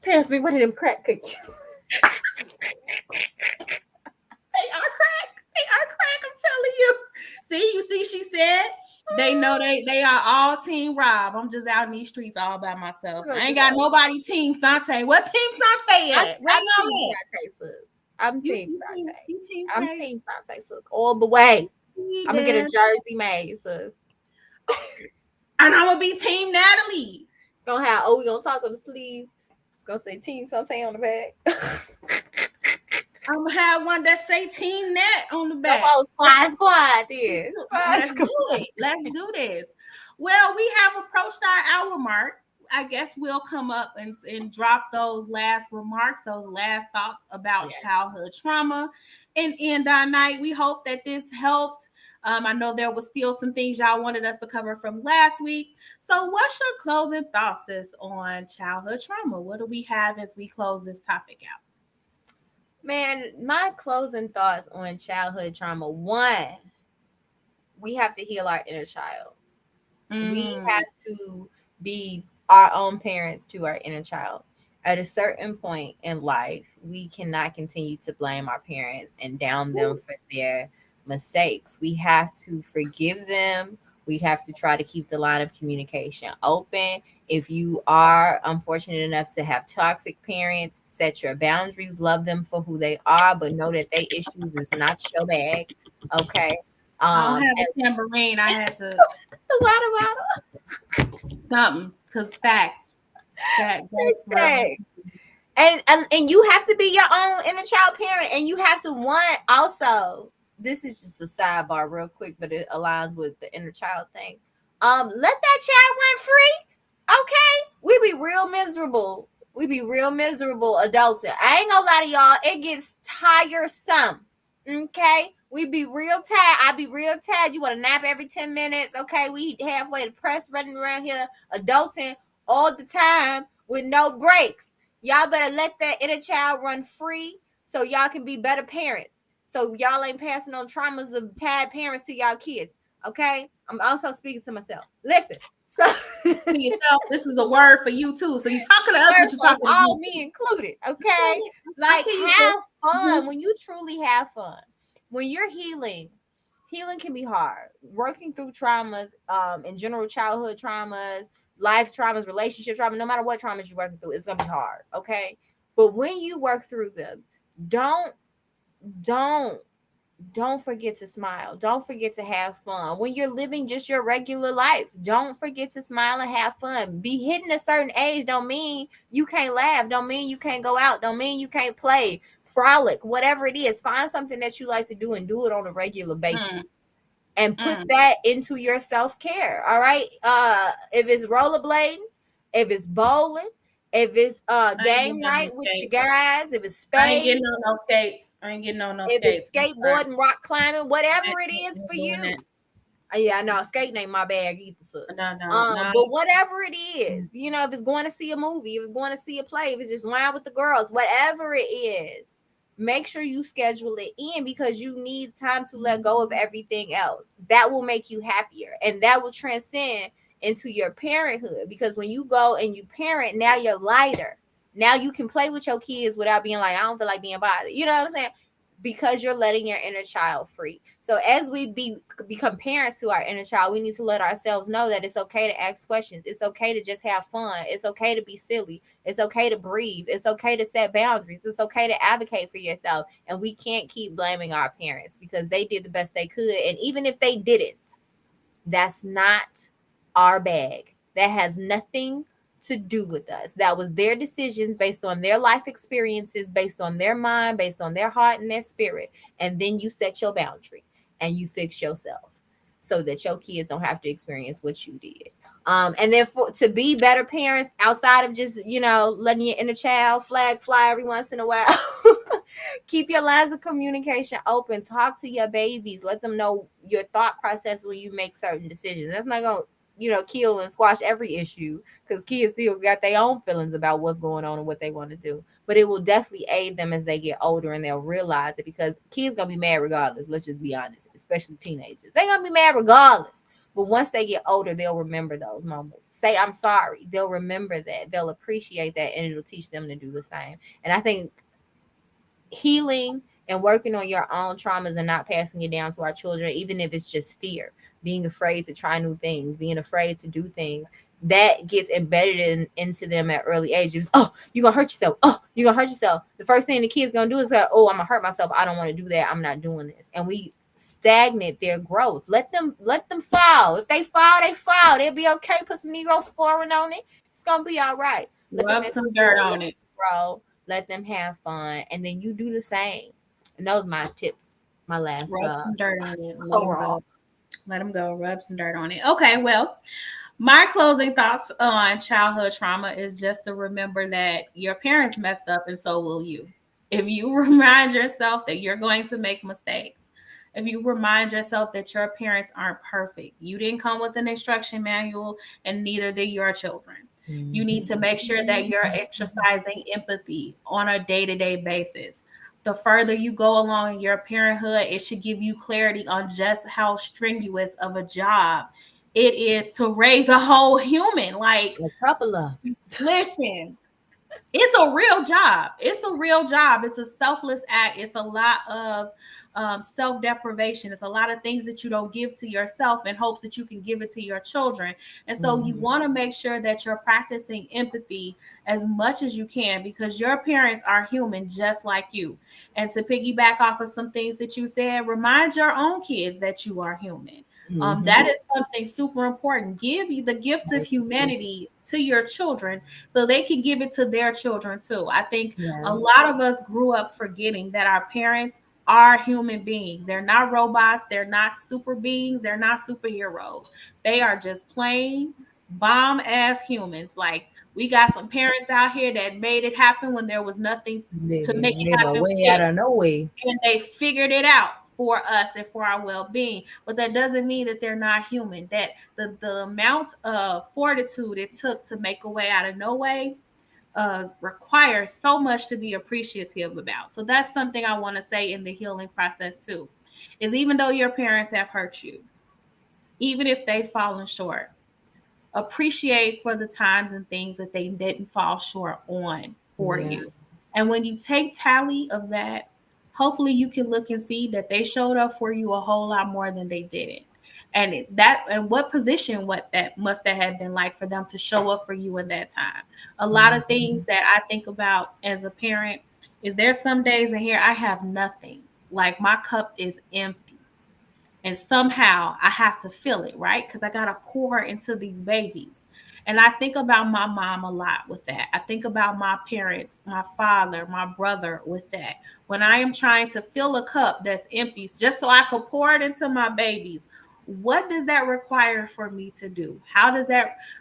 pass me one of them crack cookies. They are crack. They are crack. I'm telling you. You see, she said they know they are all team Rob. I'm just out in these streets all by myself. I ain't got nobody team Sante. What team Sante I'm, at? Where I'm Team y'all at? Sante, sis. I'm Team Sante. You team I'm Tay? Team Sante, sis. All the way. I'm gonna get a Then jersey made, sis. and I'm gonna be team Natalie. It's gonna have we gonna talk on the sleeve. It's gonna say Team Sante on the back. I'm gonna have one that say team Nat on the Come back. on, squad this. Squad Let's do squad. it. Let's do this. Well, we have approached our hour mark. I guess we'll come up and drop those last remarks, those last thoughts about Yeah. childhood trauma and end our night. We hope that this helped. I know there was still some things y'all wanted us to cover from last week. So, what's your closing thoughts sis, on childhood trauma? What do we have as we close this topic out? Man, my closing thoughts on childhood trauma. One, we have to heal our inner child. We Mm. have to be our own parents to our inner child. At a certain point in life, we cannot continue to blame our parents and down them for their mistakes. We have to forgive them. We have to try to keep the line of communication open. If you are unfortunate enough to have toxic parents, set your boundaries, love them for who they are, but know that they issues is not your bag. Okay. I don't have And a tambourine. I had to the water bottle. something because facts. That's real. Exactly. And you have to be your own inner child parent, and you have to want also. This is just a sidebar, real quick, but it aligns with the inner child thing. Let that child run free. Okay, we be real miserable. We be real miserable adults. I ain't gonna lie to y'all. It gets tiresome. Okay, we be real tired. I be real tired. You want to nap every 10 minutes. Okay, we halfway to press running around here, adulting all the time with no breaks. Y'all better let that inner child run free so y'all can be better parents. So y'all ain't passing on traumas of tired parents to y'all kids. Okay? I'm also speaking to myself. Listen. So To yourself, this is a word for you too. So you're talking to us, but you're talking to all you. me included. You feel Okay? me? I Like see you, sis. have fun Mhm. when you truly have fun. When you're healing, healing can be hard. Working through traumas, in general childhood traumas, life traumas, relationship trauma, no matter what traumas you're working through, it's gonna be hard. Okay. But when you work through them, don't don't don't forget to smile. Don't forget to have fun. When you're living just your regular life, don't forget to smile and have fun. Be hitting a certain age don't mean you can't laugh, don't mean you can't go out, don't mean you can't play, frolic, whatever it is. Find something that you like to do and do it on a regular Mm, basis. And put mm. that into your self-care. All right. If it's rollerblading, if it's bowling, if it's I ain't game getting on no night with your skates. guys, if it's I ain't getting spades, on no skates. I ain't getting on no if it's skates. I'm sorry. skateboarding, rock climbing, whatever it is Ain't for doing you. that. Yeah, I know skating ain't my bag either, sis. No, no, no. But whatever it is, if it's going to see a movie, if it's going to see a play, if it's just lying with the girls, whatever it is, make sure you schedule it in because you need time to let go of everything else. That will make you happier, and that will transcend into your parenthood. Because when you go and you parent, now you're lighter. Now you can play with your kids without being like, I don't feel like being bothered. You know what I'm saying? Because you're letting your inner child free. So as we become parents to our inner child, we need to let ourselves know that it's okay to ask questions. It's okay to just have fun. It's okay to be silly. It's okay to breathe. It's okay to set boundaries. It's okay to advocate for yourself. And we can't keep blaming our parents because they did the best they could. And even if they didn't, that's not our bag. That has nothing to do with us. That was their decisions based on their life experiences, based on their mind, based on their heart and their spirit. And then you set your boundary and you fix yourself so that your kids don't have to experience what you did. And then to be better parents outside of just, letting your inner child flag fly every once in a while. Keep your lines of communication open. Talk to your babies. Let them know your thought process when you make certain decisions. That's not going to, kill and squash every issue because kids still got their own feelings about what's going on and what they want to do. But it will definitely aid them as they get older and they'll realize it because kids going to be mad regardless. Let's just be honest, especially teenagers. They're going to be mad regardless. But once they get older, they'll remember those moments. Say, I'm sorry. They'll remember that. They'll appreciate that and it'll teach them to do the same. And I think healing and working on your own traumas and not passing it down to our children, even if it's just fear, being afraid to try new things, being afraid to do things, that gets embedded into them at early ages. Oh, you're gonna hurt yourself. Oh, you're gonna hurt yourself. The first thing the kid's gonna do is go, oh, I'm gonna hurt myself. I don't want to do that. I'm not doing this. And we stagnate their growth. Let them fall. If they fall, they fall. They'll be okay. Put some Neosporin on it. It's gonna be all right. Let them Rub some explore, dirt let on them it. grow, let them have fun, and then you do the same. And those are my tips. My last Rub some dirt on it and let them hurrah. go. Let them go. Rub some dirt on it. Okay, well, my closing thoughts on childhood trauma is just to remember that your parents messed up and so will you. If you remind yourself that you're going to make mistakes, if you remind yourself that your parents aren't perfect, you didn't come with an instruction manual and neither did your children. You need to make sure that you're exercising empathy on a day to day basis. the further you go along in your parenthood, it should give you clarity on just how strenuous of a job it is to raise a whole human. Like, A couple of. listen, it's a real job. It's a real job. It's a selfless act. It's a lot of self deprivation. It's a lot of things that you don't give to yourself in hopes that you can give it to your children. And so you Mhm. want to make sure that you're practicing empathy as much as you can, because your parents are human just like you. And to piggyback off of some things that you said, remind your own kids that you are human. Mhm. That is something super important. Give you the gift of humanity to your children so they can give it to their children too. I think Yeah. a lot of us grew up forgetting that our parents are human beings. They're not robots, they're not super beings, they're not superheroes. They are just plain bomb ass humans. Like, we got some parents out here that made it happen when there was nothing to make it Live happen way out with, of no way. and they figured it out for us and for our well-being. But that doesn't mean that they're not human. That the amount of fortitude it took to make a way out of no way requires so much to be appreciative about. So that's something I want to say in the healing process too. Is even though your parents have hurt you, even if they've fallen short, appreciate for the times and things that they didn't fall short on for Yeah. you. And when you take tally of that, hopefully you can look and see that they showed up for you a whole lot more than they didn't. And what position what that must have been like for them to show up for you in that time. A lot of things Mhm. that I think about as a parent is, there some days in here I have nothing. Like, my cup is empty, and somehow I have to fill it, right? Because I got to pour into these babies. And I think about my mom a lot with that. I think about my parents, my father, my brother with that. When I am trying to fill a cup that's empty just so I could pour it into my babies, what does that require for me to do?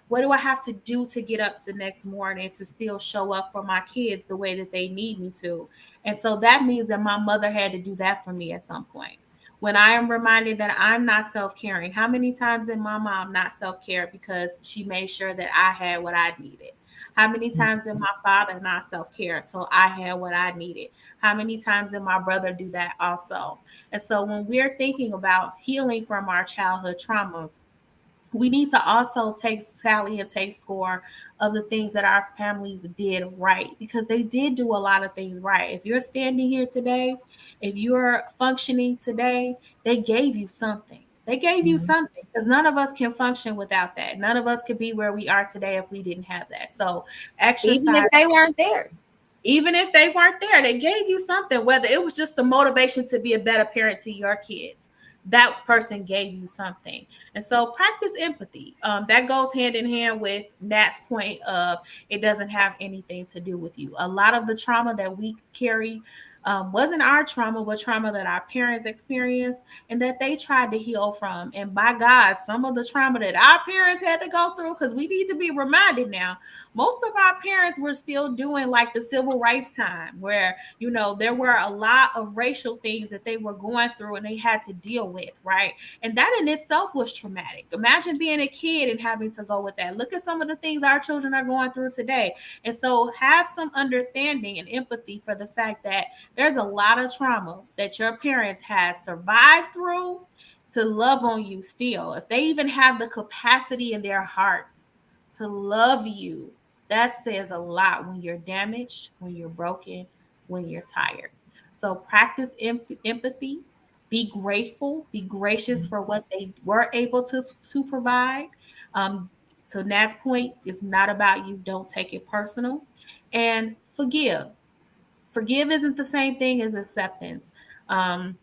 What do I have to do to get up the next morning to still show up for my kids the way that they need me to? And so that means that my mother had to do that for me at some point. When I am reminded that I'm not self caring, how many times did my mom not self care because she made sure that I had what I needed? How many times did my father not self care so I had what I needed? How many times did my brother do that also? And so when we're thinking about healing from our childhood traumas, we need to also take tally and take score of the things that our families did right, because they did do a lot of things right. If you're standing here today, if you're functioning today, they gave you something. They gave you Mhm. something, because none of us can function without that. None of us could be where we are today if we didn't have that. So Even exercise. if they weren't there. Even if they weren't there, they gave you something, whether it was just the motivation to be a better parent to your kids. That person gave you something. And so practice empathy. That goes hand in hand with Nat's point of, it doesn't have anything to do with you. A lot of the trauma that we carry wasn't our trauma, but trauma that our parents experienced and that they tried to heal from. And by God, some of the trauma that our parents had to go through, because we need to be reminded now, most of our parents were still doing like the civil rights time, where, there were a lot of racial things that they were going through and they had to deal with, right? And that in itself was traumatic. Imagine being a kid and having to go with that. Look at some of the things our children are going through today. And so have some understanding and empathy for the fact that there's a lot of trauma that your parents have survived through to love on you still. If they even have the capacity in their hearts to love you, that says a lot when you're damaged, when you're broken, when you're tired. So practice empathy, be grateful, be gracious for what they were able to provide. Um, so Nat's point is not about you. Don't take it personal, and forgive. Forgive isn't the same thing as acceptance. Um,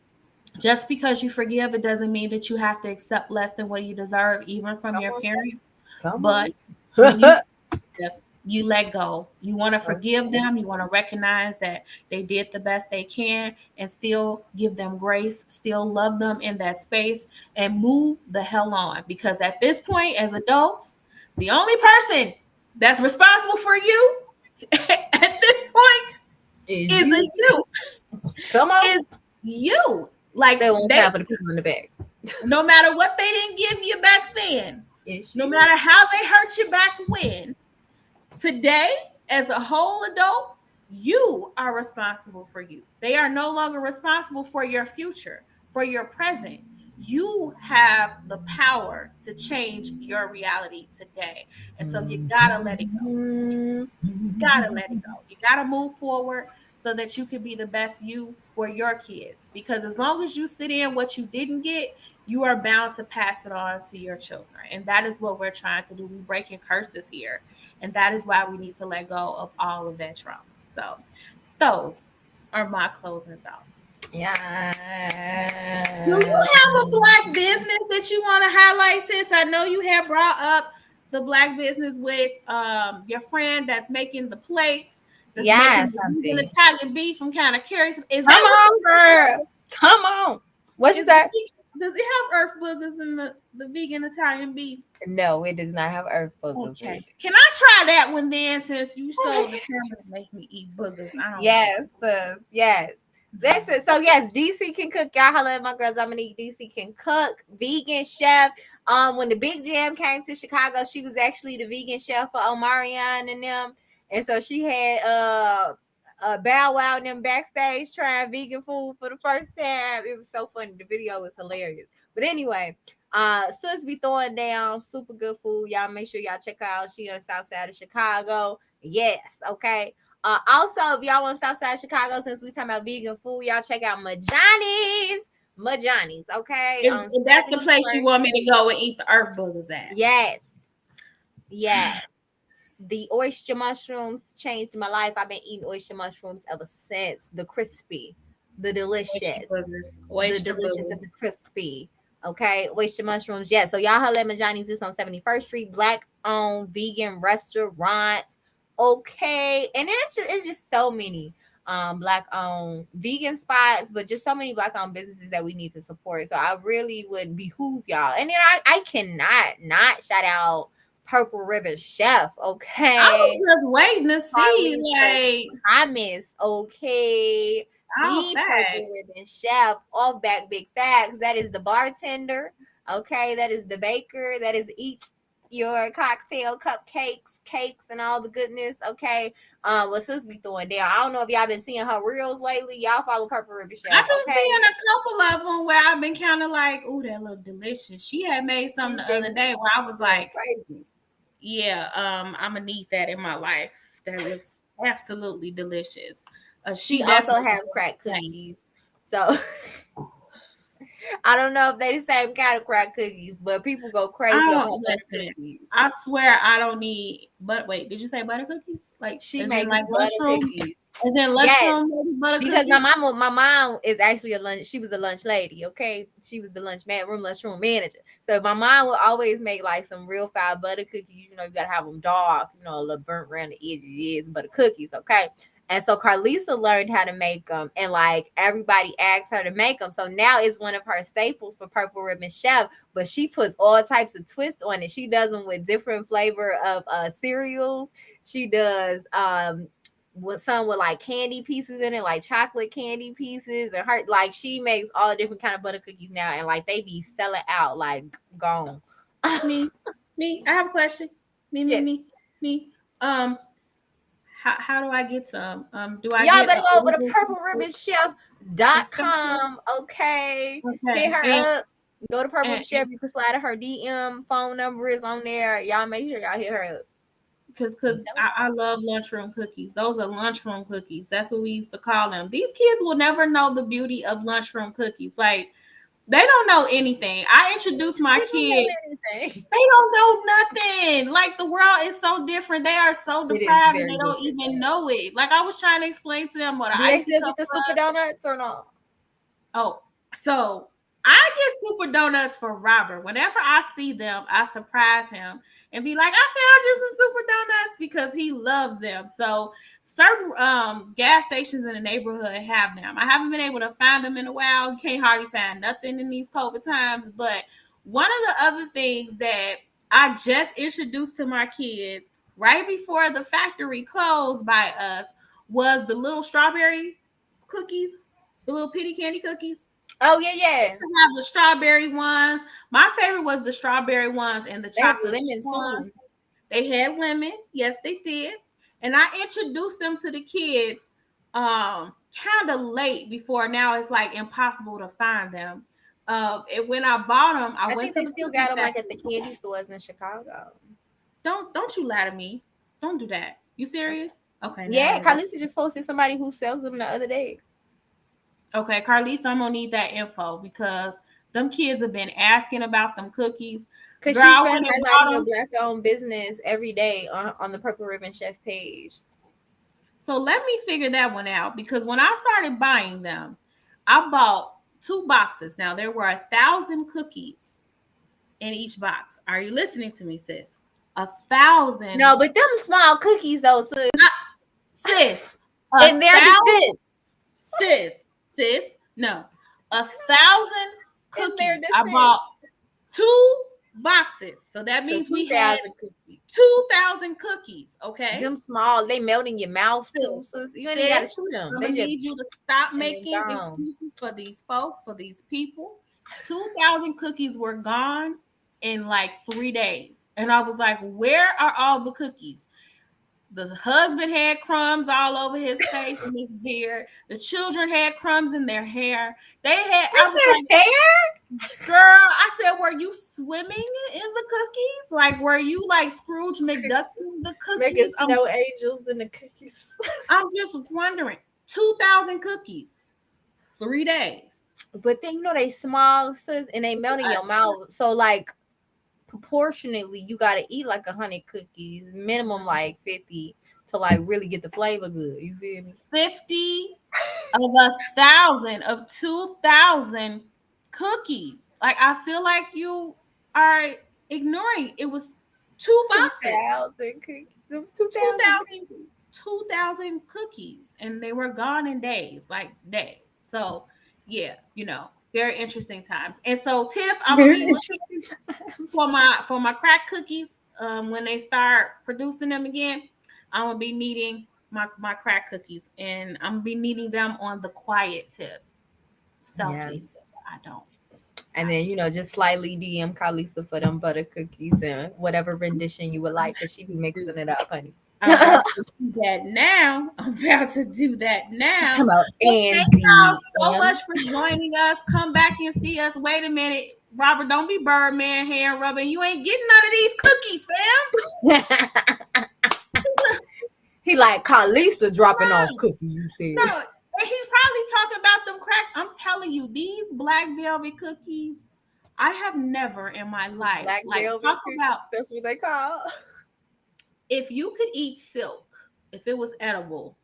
just because you forgive, it doesn't mean that you have to accept less than what you deserve, even from Come your on. parents. Come on. But when you forgive, you let go. You want to forgive Okay. them. You want to recognize that they did the best they can and still give them grace, still love them in that space, and move the hell on. Because at this point, as adults, the only person that's responsible for you at this point Is is you. you. Come on. Is you. Like, Say on they, top of the people in the back. no matter what they didn't give you back then, It's no you. matter how they hurt you back when, today, as a whole adult, You are responsible for you. They are no longer responsible for your future, for your present. You have the power to change your reality today. And so you gotta let it go. Mhm. Gotta let it go. You gotta move forward so that you can be the best you for your kids. Because as long as you sit in what you didn't get, you are bound to pass it on to your children. And that is what we're trying to do. We breaking curses here. And that is why we need to let go of all of that trauma. So those are my closing thoughts. Do you Yeah. have a black business that you want to highlight, sis? I know you have brought up the black business with your friend that's making the plates, that's making Yes, the vegan auntie. Italian beef. I'm kind of curious. Is Come that what on, the girl. Come on. What you is the say? does it have earth boogers in the vegan Italian beef? No, it does not have earth boogers in Okay. Can I try that one then since you so it. determined to make me eat boogers? I don't want Yes, yes. Listen, so yes, DC can cook. Y'all holla at my girls. I'm gonna need DC can cook. Vegan chef. When the Big Jam came to Chicago, she was actually the vegan chef for Omarion and them. And so she had Bow Wow and them backstage trying vegan food for the first time. It was so funny. The video was hilarious. But anyway, sis be throwing down super good food. Y'all make sure y'all check her out. She on the south side of Chicago. Yes, okay. Also, if y'all want Southside Chicago, since we talking about vegan food, y'all check out Majani's. Majani's, okay? On if that's the place you 71st want me to Street. go and eat the earth boogers at. Yes, yes. The oyster mushrooms changed my life. I've been eating oyster mushrooms ever since. The crispy, the Oyster delicious, boogers. the Oyster delicious boogers. and the crispy. Okay, oyster mushrooms. Yeah, so y'all holla at Majani's. This on 71st Street, black owned vegan restaurant. Okay, and then it's just so many black owned vegan spots, but just so many black owned businesses that we need to support. So I really would behoove y'all. And then I cannot not shout out Purple Ribbon Chef. I Okay, was just waiting to see, Carlisa like, Thomas. Okay, all the Purple facts. Ribbon Chef. Off back big facts. That is the bartender. Okay, that is the baker. That is eat your cocktail cupcakes, cakes, and all the goodness. Okay, what sis be throwing down. I don't know if y'all been seeing her reels lately. Y'all follow Purple Ribbon Chef. I've been Okay, seeing a couple of them where I've been kind of like, "Ooh, that look delicious." She had made something she's the other been day where I was going like, crazy. "Yeah, I'm gonna need that in my life." That looks absolutely delicious. She She also definitely have crack thing. cookies. So I don't know if they the same kind of crack cookies, but people go I crazy over her don't butter listen. cookies. I swear I don't need. But wait, did you say butter cookies? Like, She as in makes like butter lunchroom? cookies. As in Yes, lunchroom butter because my cookies? mom is actually a lunch. She was a lunch lady. Okay, she was the lunchroom manager. So my mom would always make like some real fine butter cookies. You know, you gotta have them dark. You know, a little burnt around the edges. Butter cookies. Okay. And so Carlisa learned how to make them, and like everybody asked her to make them. So now it's one of her staples for Purple Ribbon Chef. But she puts all types of twists on it. She does them with different flavor of cereals. She does with some with like candy pieces in it, like chocolate candy pieces, and her like she makes all different kind of butter cookies now, and like they be selling out like gone. Me, me. I have a question. Me, me, Yes. me, me. Um, how do I get some? Do I Y'all get better a go over to Oregon a special? purpleribbonchef.com. Okay. Hit Okay, her up. Go to Purple Ribbon and Chef. You can slide her DM. Phone number is on there. Y'all make sure y'all hit her up. You because know I love lunchroom cookies. Those are lunchroom cookies. That's what we used to call them. These kids will never know the beauty of lunchroom cookies. Like they don't know anything. I introduced my they don't know kid. anything. They don't know nothing. Like the world is so different. They are so It is deprived and very they don't different. even know it. Like I was trying to explain to them what an Do they icy still cup get the super was. donuts or not? Oh, so I get super donuts for Robert. Whenever I see them, I surprise him and be like, I found you some super donuts because he loves them. So certain gas stations in the neighborhood have them. I haven't been able to find them in a while. You can't hardly find nothing in these COVID times. But one of the other things that I just introduced to my kids right before the factory closed by us was the little strawberry cookies, the little penny candy cookies. Oh yeah, yeah. Have the strawberry ones. My favorite was the strawberry ones and the They have chocolate chip lemon ones. too. They had lemon. Yes, they did. and I introduced them to the kids kind of late before now it's like impossible to find them. And when I bought them, I I went think to they the still cookie got them like at the factory. candy stores in Chicago. Don't you lie to me. Don't do that. You serious? Okay, now I Yeah, gotta go. Carlisa just posted somebody who sells them the other day. Okay, Carlisa, I'm gonna need that info because them kids have been asking about them cookies. Cause Girl, she's I been went and bought highlighting a them. black owned business every day on the Purple Ribbon Chef page. So let me figure that one out because when I started buying them, I bought 2 boxes. Now there were 1,000 cookies in each box. Are you listening to me, sis? 1,000, No, but them small cookies though, sis. sis. A In their thousand, defense, sis. No, 1,000 in their cookies. I defense. bought 2 boxes, so that So means two we had thousand cookies. 2,000 cookies. Okay, Them small, they melt in your mouth too, sis, sis. You ain't even gotta sis, chew them. I'm They gonna just need you to stop and then making gone. excuses for these folks, for these people. 2,000 cookies were gone in like 3 days, and I was like, "Where are all the cookies?" The husband had crumbs all over his face and his beard. The children had crumbs in their hair. They had. I was In like, their hair? girl, I said, were you swimming in the cookies? Like, were you like Scrooge McDucking the Making cookies? snow angels in the cookies. I'm just wondering. 2,000 cookies, 3 days. But then you know they small, sis, and they melt in Uh, your mouth. So like proportionately, you gotta eat like 100 cookies, minimum like 50 to like really get the flavor good. You feel me? 50 of 1,000 of 2,000 cookies. Like, I feel like you are ignoring. It was two Two boxes. thousand cookies. It was 2,000. 2,000 cookies, and they were gone in days, like days. So yeah, very interesting times. And so Tiff, I'm gonna Very be looking interesting times. for my crack cookies. When they start producing them again, I'm gonna be needing my crack cookies, and I'm gonna be needing them on the quiet tip, stealthily. Yes. I don't. And then, just slightly DM Carlisa for them butter cookies and whatever rendition you would like, because she be mixing it up, honey. I'm about to do that now. I'm about to do that now. Talking about Well, thank y'all Andy so M. much for joining us. Come back and see us. Wait a minute. Robert, don't be Birdman hand rubbing. You ain't getting none of these cookies, fam. He like Carlisa dropping off No, cookies, you said. no. And he's probably talking about them crack. I'm telling you, these black velvet cookies, I have never in my life, Black like, velvet talk cookies. about That's what they call. if you could eat silk, if it was edible,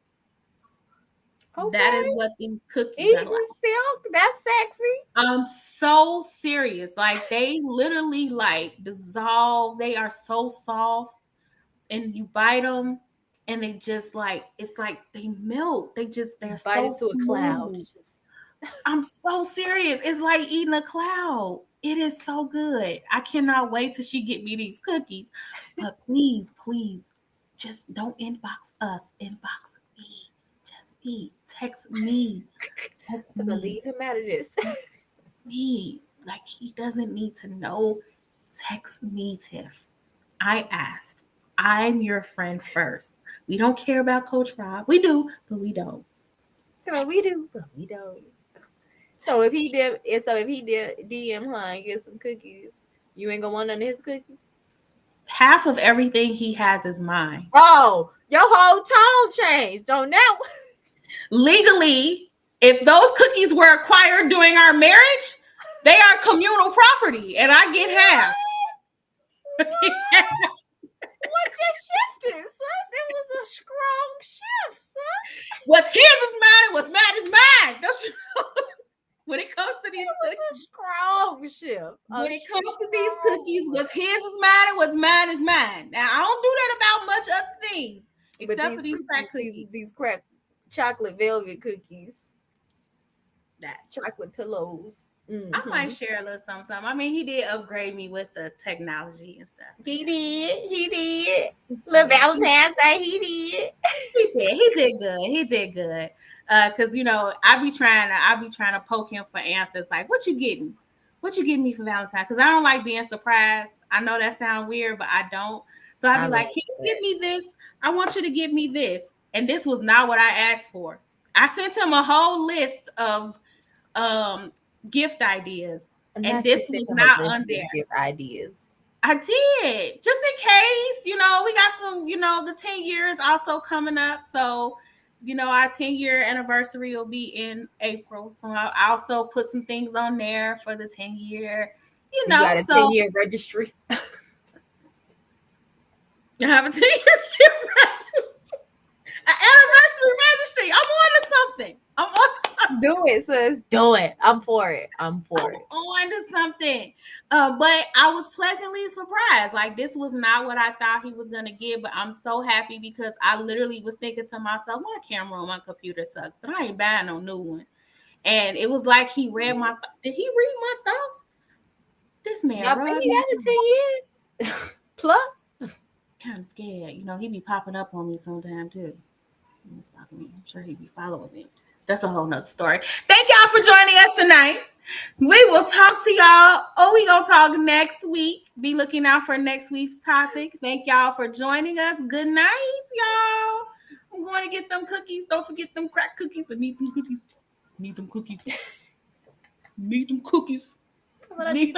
that is Okay. what these cookies are like. Eating silk. That's sexy. I'm so serious. Like, they literally like dissolve. They are so soft, and you bite them, and they just like it's like they melt. They're Bite so into a cloud. smooth. I'm so serious. It's like eating a cloud. It is so good. I cannot wait till she get me these cookies. But please, please, just don't inbox us. Inbox me. Just me. Text me. Text To me. leave him out of this. Me. Like, he doesn't need to know. Text me, Tiff. I asked. I'm your friend first. We don't care about Coach Rob. We do, but we don't. So we do, but we don't. So if he did DM her and get some cookies, you ain't gonna want none of his cookies. Half of everything he has is mine. Oh, your whole tone changed. Don't now. Legally, if those cookies were acquired during our marriage, they are communal property, and I get half. What just shifted, sis? It was a strong shift, sis. What's his is mine, and what's mine is mine. Don't you know? When it comes to these It was a cookies, strong shift. when it comes to these cookies, what's his is mine, and what's mine is mine. Now, I don't do that about much other things, except for these crack cookies. These crack chocolate velvet cookies, That chocolate pillows. I might share a little something. I mean, he did upgrade me with the technology and stuff. He did. Little Valentine's Day, he did. He did good. He did good. Cause I be trying to poke him for answers. Like, what you getting? What you getting me for Valentine's? Cause I don't like being surprised. I know that sounds weird, but I don't. So I'd I be love like, can you that. give me this? I want you to give me this. And this was not what I asked for. I sent him a whole list of um gift ideas, And and not you this sent was him a not list on there. of gift ideas. I did, just in case. We got some. The 10 years also coming up, so our 10-year anniversary will be in April. So I also put some things on there for the 10-year. You got a So 10-year registry. I have a 10-year gift registry, an anniversary registry. I'm on to something. I'm on to something. Do it, sis. Do it. I'm for it. I'm for it. On to something. But I was pleasantly surprised. Like, this was not what I thought he was gonna give, but I'm so happy because I literally was thinking to myself, my camera on my computer sucks, but I ain't buying no new one. And it was like he read my did he read my thoughts? This man Y'all bring rubbed me me. that in 10 years. Plus. Kind of scared. He be popping up on me sometime too. He's stalking me. I'm sure he'd be following me. That's a whole nother story. Thank y'all for joining us tonight. We will talk to y'all. We gonna talk next week. Be looking out for next week's topic. Thank y'all for joining us. Good night, y'all. I'm going to get them cookies. Don't forget them crack cookies. I need them cookies. Need them cookies. Need them cookies. Need them.